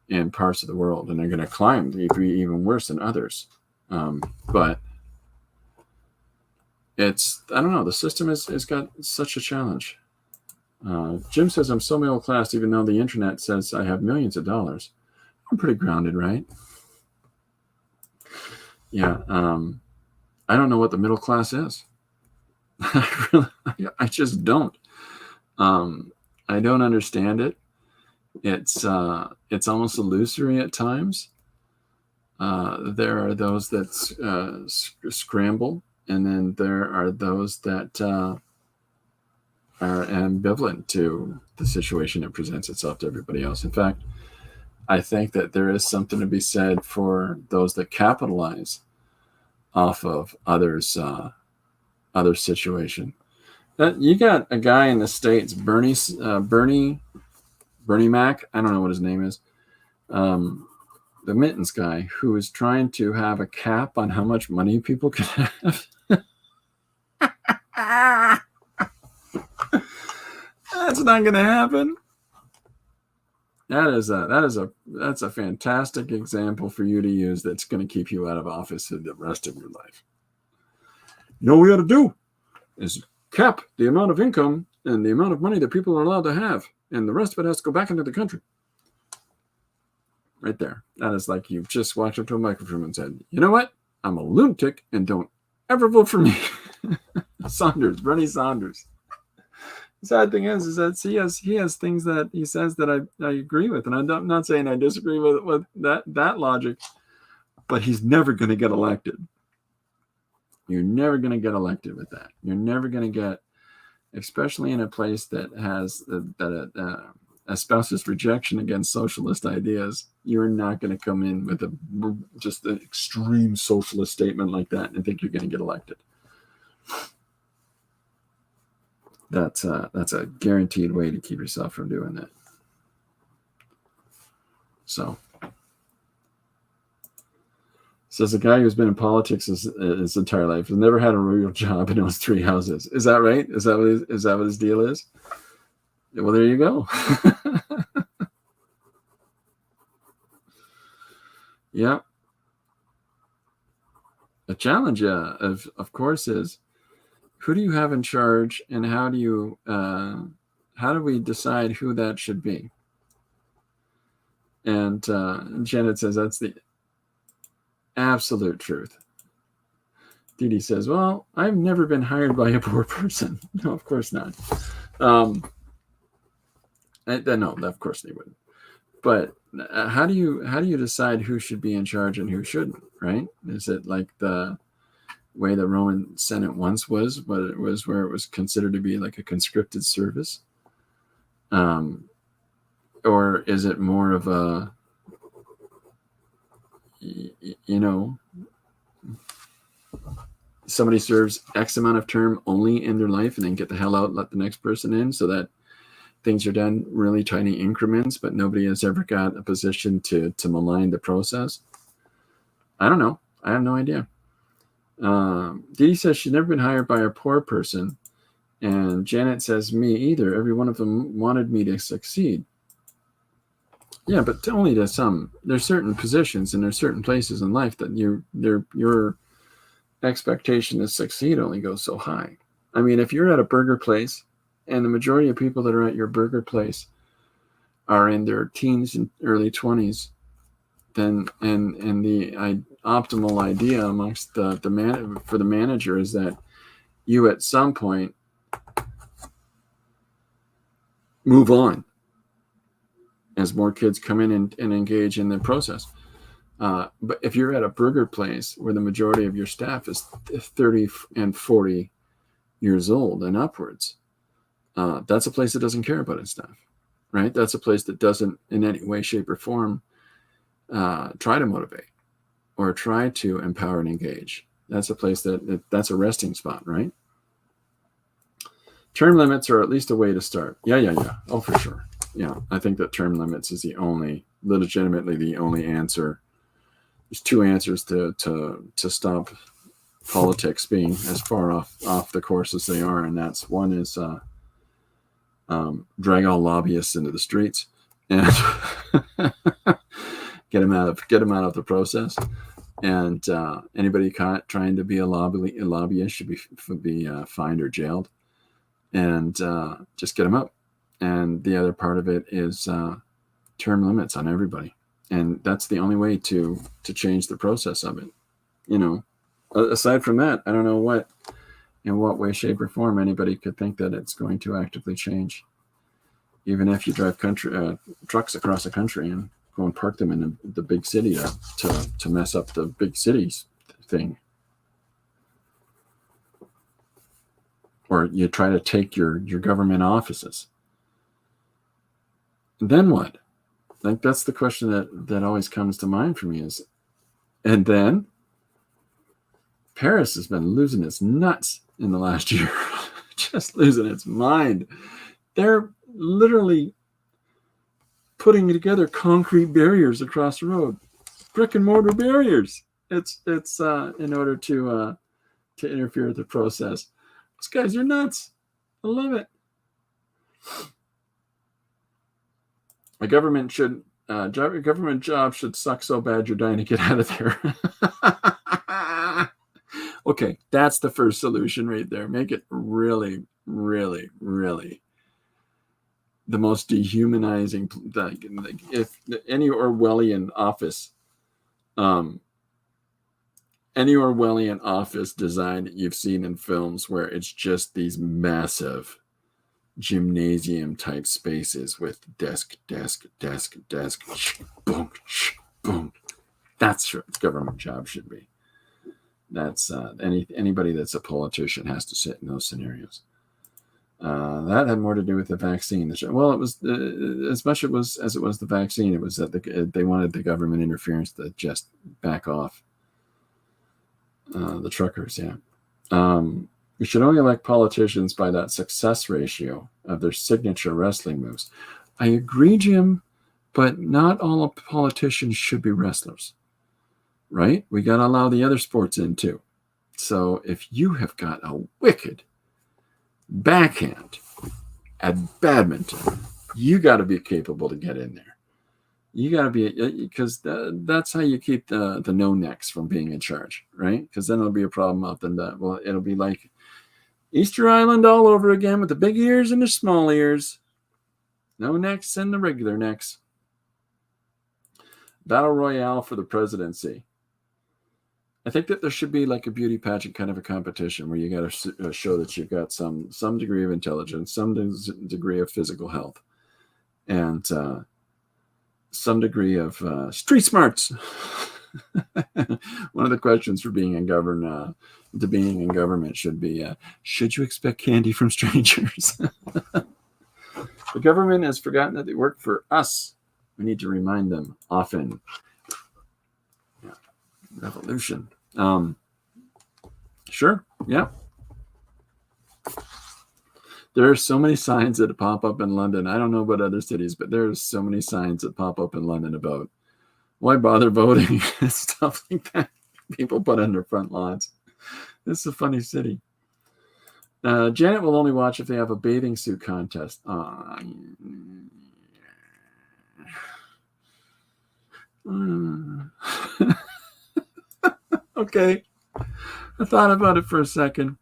in parts of the world, and they're going to climb to be even worse than others. But I don't know. The system has got such a challenge. Jim says, I'm so middle class, even though the internet says I have millions of dollars. I'm pretty grounded, right? Yeah. I don't know what the middle class is. I just don't. I don't understand it. It's almost illusory at times. There are those that scramble, and then there are those that are ambivalent to the situation that presents itself to everybody else. In fact, I think that there is something to be said for those that capitalize off of others' situation. You got a guy in the States, Bernie Mac. I don't know what his name is. The Mittens guy, who is trying to have a cap on how much money people can have. That's not going to happen. That's a fantastic example for you to use. That's going to keep you out of office for the rest of your life. What we ought to do is cap the amount of income and the amount of money that people are allowed to have, and the rest of it has to go back into the country. Right there. That is like you've just walked up to a microphone and said, you know what? I'm a lunatic and don't ever vote for me. Bernie Sanders. The sad thing is that he has things that he says that I agree with, and I'm not saying I disagree with that logic, but he's never going to get elected. You're never going to get elected with that. You're never going to get, especially in a place that has espouses rejection against socialist ideas. You're not going to come in with just an extreme socialist statement like that and think you're going to get elected. That's a guaranteed way to keep yourself from doing that. So, says a guy who's been in politics his entire life has never had a real job and owns 3 houses. Is that right? Is that what his deal is? Well, there you go. Yeah. The challenge, of course, is who do you have in charge, and how do we decide who that should be? And Janet says that's the absolute truth. Dee Dee says, well, I've never been hired by a poor person. No, of course not. No, of course they wouldn't. But how do you decide who should be in charge and who shouldn't, right? Is it like the way the Roman Senate once was, but it was where it was considered to be like a conscripted service? Or is it more of a, somebody serves X amount of term only in their life and then get the hell out, let the next person in, so that things are done really tiny increments, but nobody has ever got a position to malign the process? I don't know. I have no idea. Dee says she's never been hired by a poor person. And Janet says, me either. Every one of them wanted me to succeed. Yeah, but only to some. There's certain positions and there's certain places in life that your expectation to succeed only goes so high. I mean, if you're at a burger place and the majority of people that are at your burger place are in their teens and early 20s, then and the optimal idea amongst for the manager is that you at some point move on as more kids come in and engage in the process. But if you're at a burger place where the majority of your staff is 30 and 40 years old and upwards, that's a place that doesn't care about its staff, right? That's a place that doesn't in any way, shape, or form try to motivate or try to empower and engage. That's a place that's a resting spot, right? Term limits are at least a way to start. Yeah. Oh, for sure. Yeah, I think that term limits is legitimately the only answer. There's 2 answers to stop politics being as far off the course as they are, and that's one is drag all lobbyists into the streets and get them out of the process. And anybody caught trying to be a lobbyist should be fined or jailed, and just get them out. And the other part of it is term limits on everybody, and that's the only way to change the process of it. Aside from that, I don't know in what way, shape, or form anybody could think that it's going to actively change. Even if you drive trucks across the country and go and park them in the big city to mess up the big cities thing. Or you try to take your government offices. Then what? Like, that's the question that always comes to mind for me is, and then Paris has been losing its nuts in the last year, just losing its mind. They're literally putting together concrete barriers across the road, brick and mortar barriers. It's in order to interfere with the process. These guys are nuts. I love it. A government job should suck so bad you're dying to get out of there. Okay, that's the first solution right there. Make it really, really, really the most dehumanizing. If any Orwellian office design that you've seen in films where it's just these massive gymnasium type spaces with desk, boom, boom. That's what government job should be. That's anybody that's a politician has to sit in those scenarios. That had more to do with the vaccine. Well, it was as much as it was the vaccine. It was that they wanted the government interference to just back off. The truckers, yeah. We should only elect politicians by that success ratio of their signature wrestling moves. I agree, Jim, But not all politicians should be wrestlers, right? We got to allow the other sports in too. So if you have got a wicked backhand at badminton, you got to be capable to get in there. You got to be, because that's how you keep the no necks from being in charge, right? Because then it'll be a problem up and down. Well, it'll be like Easter Island all over again with the big ears and the small ears. No necks and the regular necks. Battle Royale for the presidency. I think that there should be like a beauty pageant kind of a competition where you got to show that you've got some degree of intelligence, some degree of physical health, and some degree of street smarts. One of the questions for being in government should be, should you expect candy from strangers? The government has forgotten that they work for us. We need to remind them often. Yeah. Revolution. Sure. Yeah. There are so many signs that pop up in London. I don't know about other cities, but there are so many signs that pop up in London about why bother voting and stuff like that. People put on their front lawns. This is a funny city. Janet will only watch if they have a bathing suit contest. Okay. I thought about it for a second.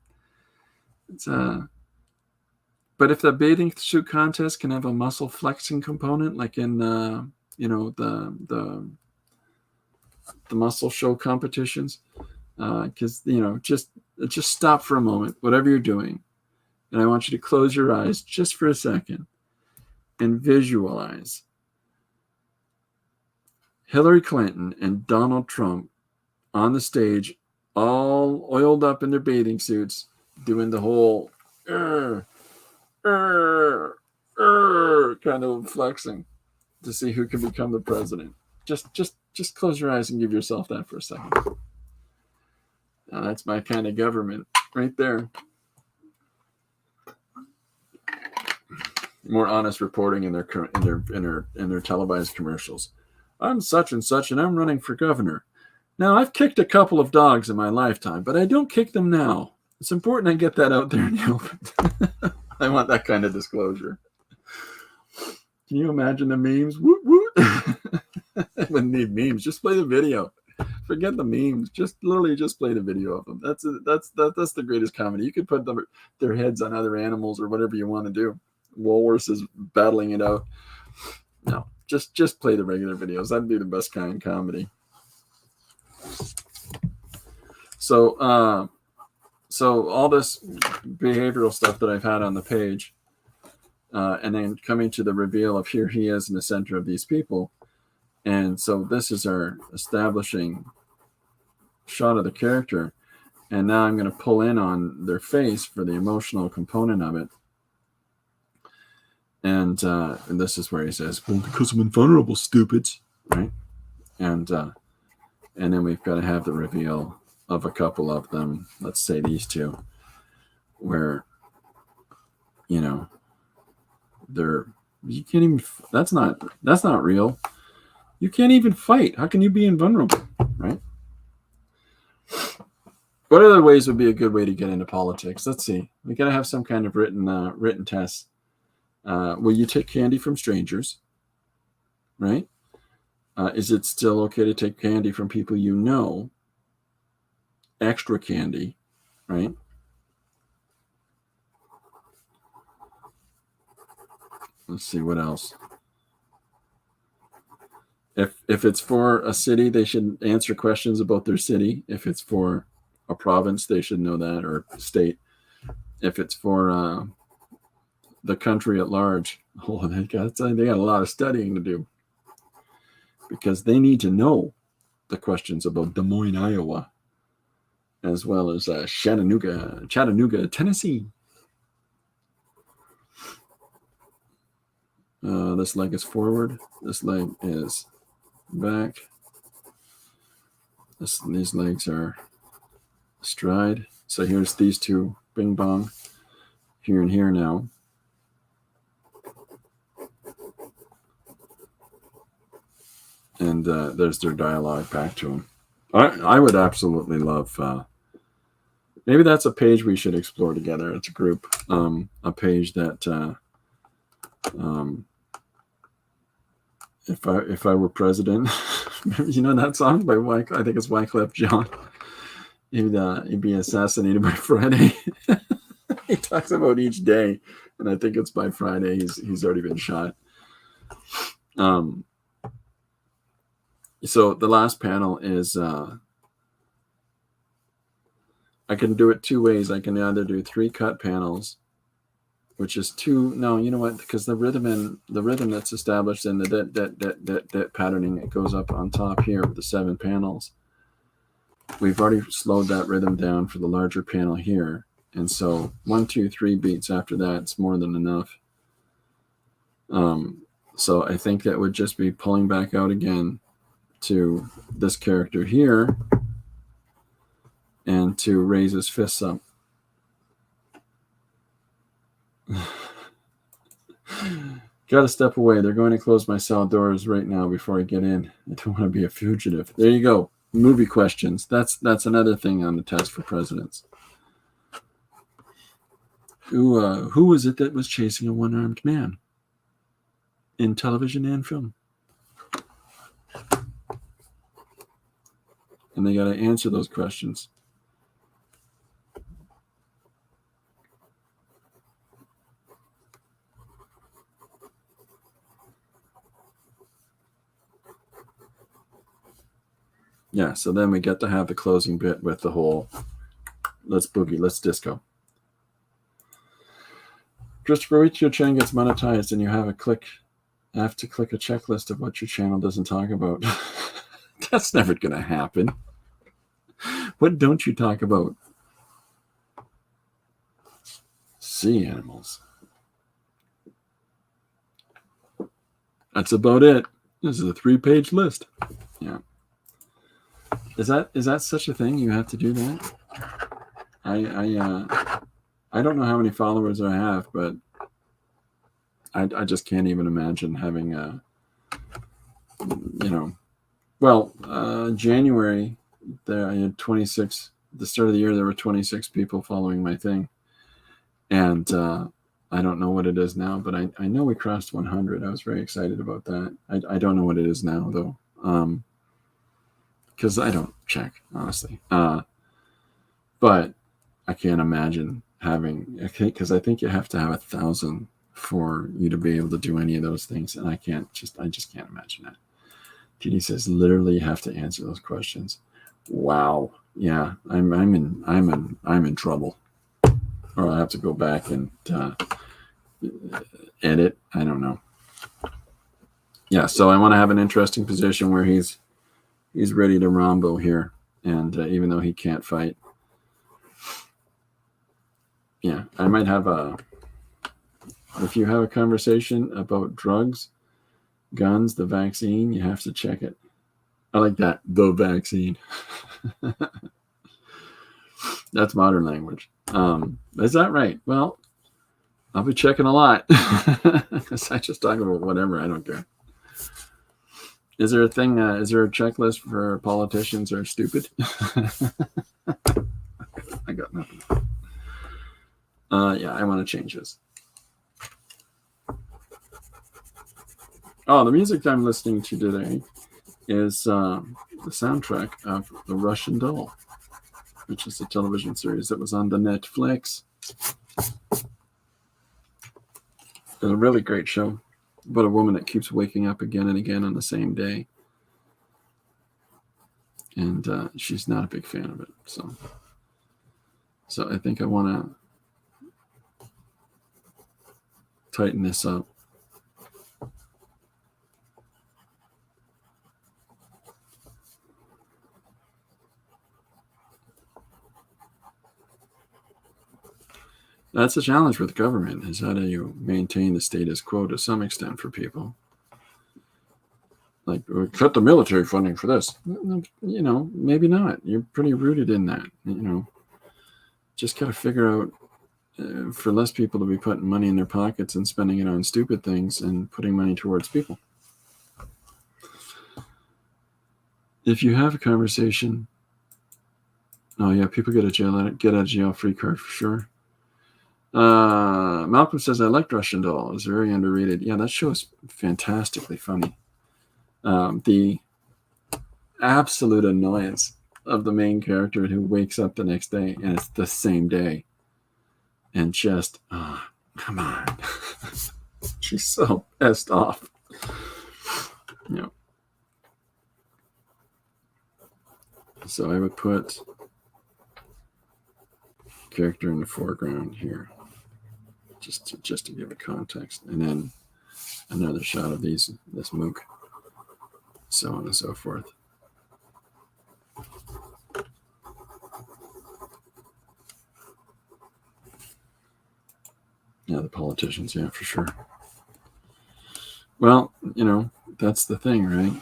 But if the bathing suit contest can have a muscle flexing component, like in the muscle show competitions, because just stop for a moment, whatever you're doing, and I want you to close your eyes just for a second and visualize Hillary Clinton and Donald Trump on the stage, all oiled up in their bathing suits, doing the whole kind of flexing to see who can become the president. Just close your eyes and give yourself that for a second. Now, that's my kind of government right there. More honest reporting in their televised commercials. I'm such and such, and I'm running for governor. Now, I've kicked a couple of dogs in my lifetime, but I don't kick them now. It's important I get that out there in the open. I want that kind of disclosure. Can you imagine the memes? Woot woot. I wouldn't need memes. Just play the video. Forget the memes. Literally just play the video of them. That's the greatest comedy. You could put their heads on other animals or whatever you want to do. Walruses battling it out. No, just play the regular videos. That'd be the best kind of comedy. So all this behavioral stuff that I've had on the page, and then coming to the reveal of here he is in the center of these people. And so this is our establishing shot of the character. And now I'm going to pull in on their face for the emotional component of it. And this is where he says, well, because I'm invulnerable, stupids, right? And then we've got to have the reveal of a couple of them. Let's say these two, where, you can't even, that's not real. You can't even fight. How can you be invulnerable, right? What other ways would be a good way to get into politics? Let's see. We got to have some kind of written test. Will you take candy from strangers, right? Is it still okay to take candy from people you know? Extra candy, right? Let's see what else. If it's for a city, they should answer questions about their city. If it's for a province, they should know that, or state. If it's for the country at large, they got a lot of studying to do, because they need to know the questions about Des Moines, Iowa, as well as Chattanooga, Tennessee. This leg is forward. This leg is back. These legs are stride. So here's these two, bing bong, here and here now. and there's their dialogue back to him. I would absolutely love. Maybe that's a page we should explore together. It's a group, a page that if I were president, you know that song by I think it's Wyclef Jean. He'd be assassinated by Friday. He talks about each day, and I think it's by Friday he's already been shot. So the last panel is I can do it two ways. I can either do 3 cut panels, which is 2. No, you know what? Because the rhythm that's established in the det patterning, it goes up on top here with the 7 panels. We've already slowed that rhythm down for the larger panel here, and so 1, 2, 3 beats after that, it's more than enough. So I think that would just be pulling back out again to this character here, and to raise his fists up. Got to step away. They're going to close my cell doors right now before I get in. I don't want to be a fugitive. There you go. Movie questions. That's another thing on the test for presidents. Who was it that was chasing a one-armed man in television and film? And they got to answer those questions. Yeah, so then we get to have the closing bit with the whole let's boogie, let's disco. Christopher, each your channel gets monetized and you have to click a checklist of what your channel doesn't talk about. That's never going to happen. What don't you talk about? Sea animals. That's about it. This is a 3-page list. Yeah. Is that such a thing? You have to do that? I don't know how many followers I have, but I just can't even imagine having January there I had 26. At the start of the year there were 26 people following my thing, and I don't know what it is now, but I know we crossed 100. I was very excited about that. I don't know what it is now though. Because I don't check, honestly. But I can't imagine having, because I think you have to have 1,000 for you to be able to do any of those things, and I just can't imagine that. TD says literally you have to answer those questions. Wow, yeah, I'm in trouble, or I'll have to go back and edit. I don't know. Yeah, so I want to have an interesting position where he's ready to Rambo here, and even though he can't fight, yeah, I might have if you have a conversation about drugs, guns, the vaccine, you have to check it. I like that, the vaccine. That's modern language. Is that right? Well, I'll be checking a lot. Because I just talk about whatever, I don't care. Is there a thing? Is there a checklist for politicians are stupid? I got nothing. Yeah, I want to change this. Oh, the music I'm listening to today is the soundtrack of The Russian Doll, which is a television series that was on the Netflix. It's a really great show about a woman that keeps waking up again and again on the same day. And she's not a big fan of it. So I think I want to tighten this up. That's a challenge with government, is how do you maintain the status quo to some extent for people? Like, cut the military funding for this. You know, maybe not. You're pretty rooted in that. You know, just got to figure out for less people to be putting money in their pockets and spending it on stupid things and putting money towards people. if you have a conversation, oh yeah, people get out of jail free card for sure. Malcolm says, I liked Russian Doll. It's very underrated. Yeah, that show is fantastically funny. The absolute annoyance of the main character who wakes up the next day and it's the same day. And just, come on. She's so pissed off. Yeah. So I would put character in the foreground here, just to give it context, and then another shot of this mook, so on and so forth. Yeah, the politicians, yeah, for sure. Well, that's the thing, right?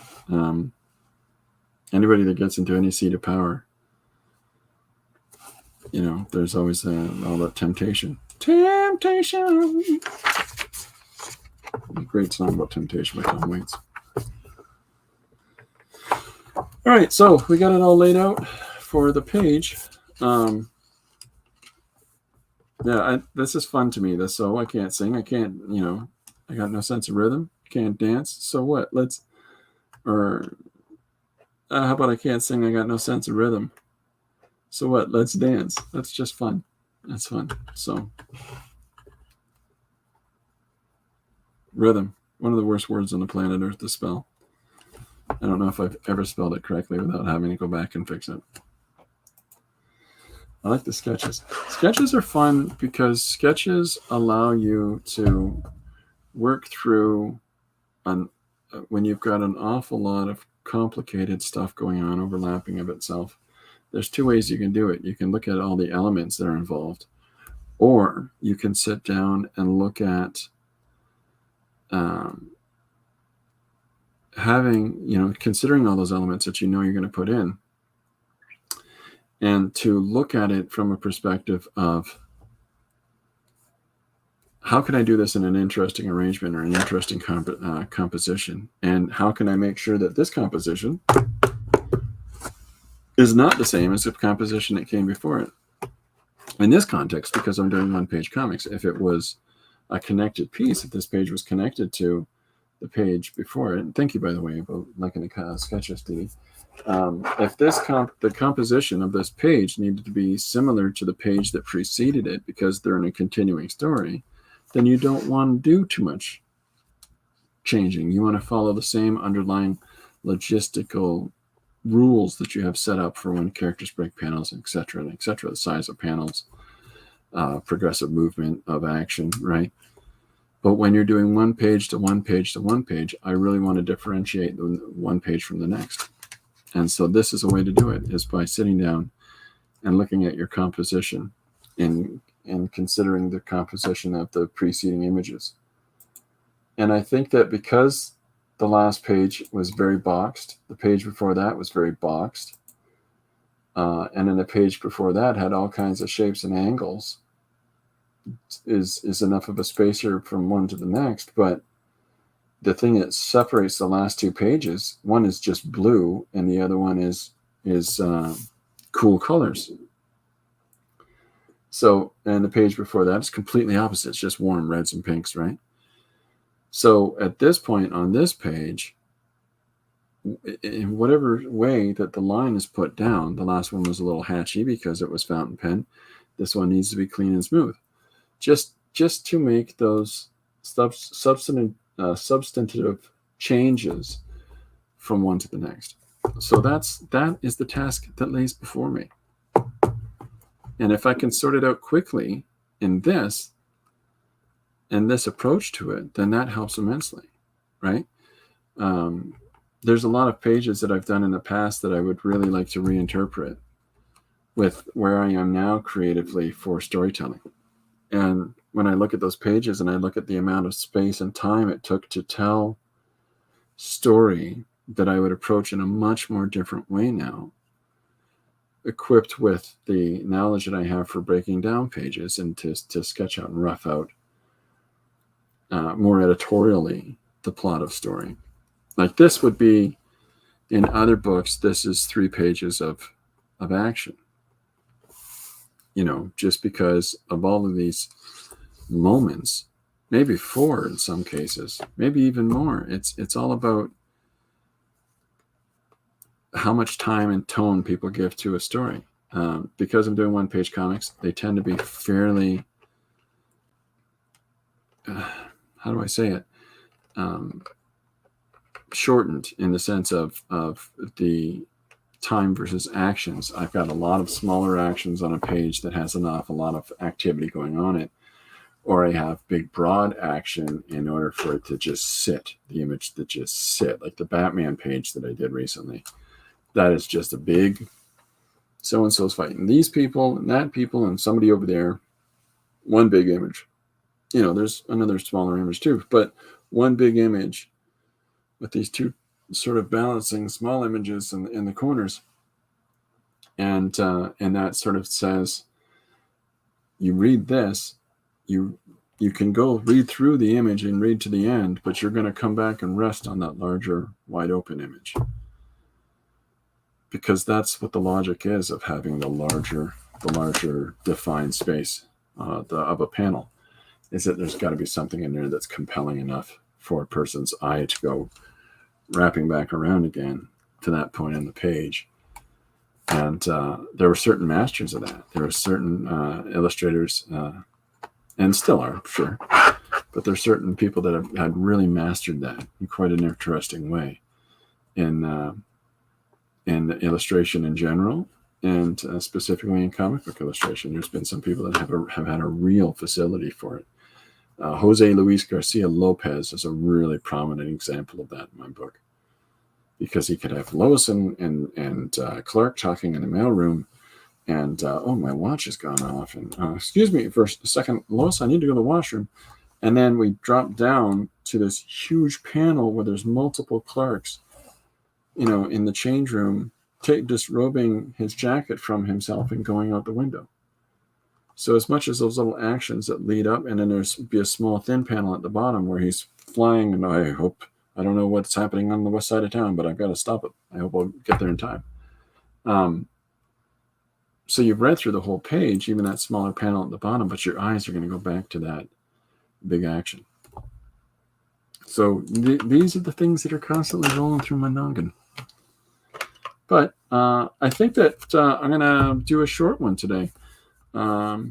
Anybody that gets into any seat of power, there's always all that temptation. Temptation. A great song about temptation by Tom Waits. All right, so we got it all laid out for the page. Yeah, this is fun to me. So I can't sing. I can't, I got no sense of rhythm. Can't dance. So what? How about I can't sing? I got no sense of rhythm. So what? Let's dance. That's just fun. That's fun. So rhythm, one of the worst words on the planet Earth to spell. I don't know if I've ever spelled it correctly without having to go back and fix it. I like the sketches. Sketches are fun because sketches allow you to work through when you've got an awful lot of complicated stuff going on, overlapping of itself. There's two ways you can do it. You can look at all the elements that are involved, or you can sit down and look at considering all those elements that you're going to put in, and to look at it from a perspective of how can I do this in an interesting arrangement or an interesting composition, and how can I make sure that this composition is not the same as the composition that came before it. In this context, because I'm doing one-page comics, if it was a connected piece, if this page was connected to the page before it, and thank you, by the way, about liking the sketches, Dee. If the composition of this page needed to be similar to the page that preceded it because they're in a continuing story, then you don't want to do too much changing. You want to follow the same underlying logistical rules that you have set up for when characters break panels, etc., the size of panels, progressive movement of action, right? But when you're doing one page to one page to one page, I really want to differentiate the one page from the next. And so this is a way to do it, is by sitting down and looking at your composition and considering the composition of the preceding images. And I think that because the last page was very boxed, the page before that was very boxed, and then the page before that had all kinds of shapes and angles, is enough of a spacer from one to the next. But the thing that separates the last two pages, one is just blue and the other one is cool colors. So, and the page before that is completely opposite. It's just warm reds and pinks, right? So at this point on this page, in whatever way that the line is put down, the last one was a little hatchy because it was fountain pen. This one needs to be clean and smooth. Just to make those substantive changes from one to the next. So that is the task that lays before me. And if I can sort it out quickly in this approach to it, then that helps immensely, right? There's a lot of pages that I've done in the past that I would really like to reinterpret with where I am now creatively for storytelling. And when I look at those pages and I look at the amount of space and time it took to tell story, that I would approach in a much more different way now, equipped with the knowledge that I have for breaking down pages and to sketch out and rough out more editorially the plot of story. Like this would be In other books, this is 3 pages of action. Just because of all of these moments, maybe 4 in some cases, maybe even more. It's all about how much time and tone people give to a story. Because I'm doing one-page comics, they tend to be fairly, how do I say it? Shortened in the sense of the time versus actions. I've got a lot of smaller actions on a page that has an awful lot of activity going on it, or I have big broad action in order for it to just sit, the image to just sit, like the Batman page that I did recently. That is just a big so-and-so's fighting these people and that people and somebody over there. One big image. There's another smaller image too, but one big image with these 2 sort of balancing small images in the corners. And that sort of says, you read this, you can go read through the image and read to the end, but you're going to come back and rest on that larger, wide open image. Because that's what the logic is of having the larger defined space of a panel, is that there's got to be something in there that's compelling enough for a person's eye to go wrapping back around again to that point in the page. And there were certain masters of that. There were certain illustrators, and still are, sure, but there's certain people that had really mastered that in quite an interesting way in illustration in general, and specifically in comic book illustration. There's been some people that have had a real facility for it. Jose Luis Garcia Lopez is a really prominent example of that in my book, because he could have Lois and Clark talking in the mailroom, and oh, my watch has gone off, and excuse me for a second, Lois, I need to go to the washroom. And then we drop down to this huge panel where there's multiple Clarks, in the change room, disrobing his jacket from himself and going out the window. So as much as those little actions that lead up, and then there's be a small thin panel at the bottom where he's flying, and I don't know what's happening on the west side of town, but I've got to stop it. I hope I'll get there in time. So you've read through the whole page, even that smaller panel at the bottom, but your eyes are going to go back to that big action. So these are the things that are constantly rolling through my noggin. But I think that I'm going to do a short one today. Because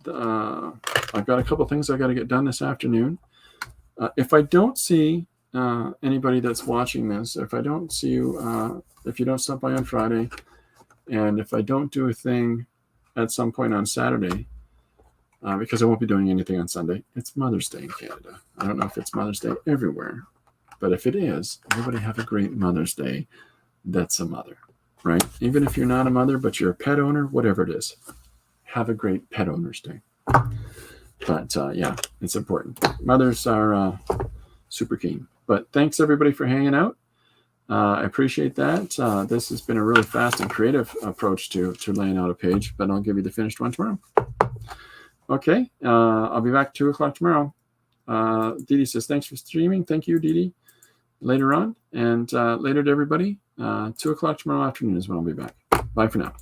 I've got a couple things I got to get done this afternoon. If I don't see anybody that's watching this, if I don't see you, if you don't stop by on Friday, and if I don't do a thing at some point on Saturday, because I won't be doing anything on Sunday, it's Mother's Day in Canada. I don't know if it's Mother's Day everywhere, but if it is, everybody have a great Mother's Day. That's a mother, right? Even if you're not a mother, but you're a pet owner, whatever it is, have a great Pet Owners Day. But yeah, it's important. Mothers are super keen. But thanks everybody for hanging out. I appreciate that. This has been a really fast and creative approach to laying out a page, but I'll give you the finished one tomorrow. Okay, I'll be back at 2 o'clock tomorrow. Dee Dee says, thanks for streaming. Thank you, Dee Dee. Later on, and later to everybody. 2 o'clock tomorrow afternoon is when I'll be back. Bye for now.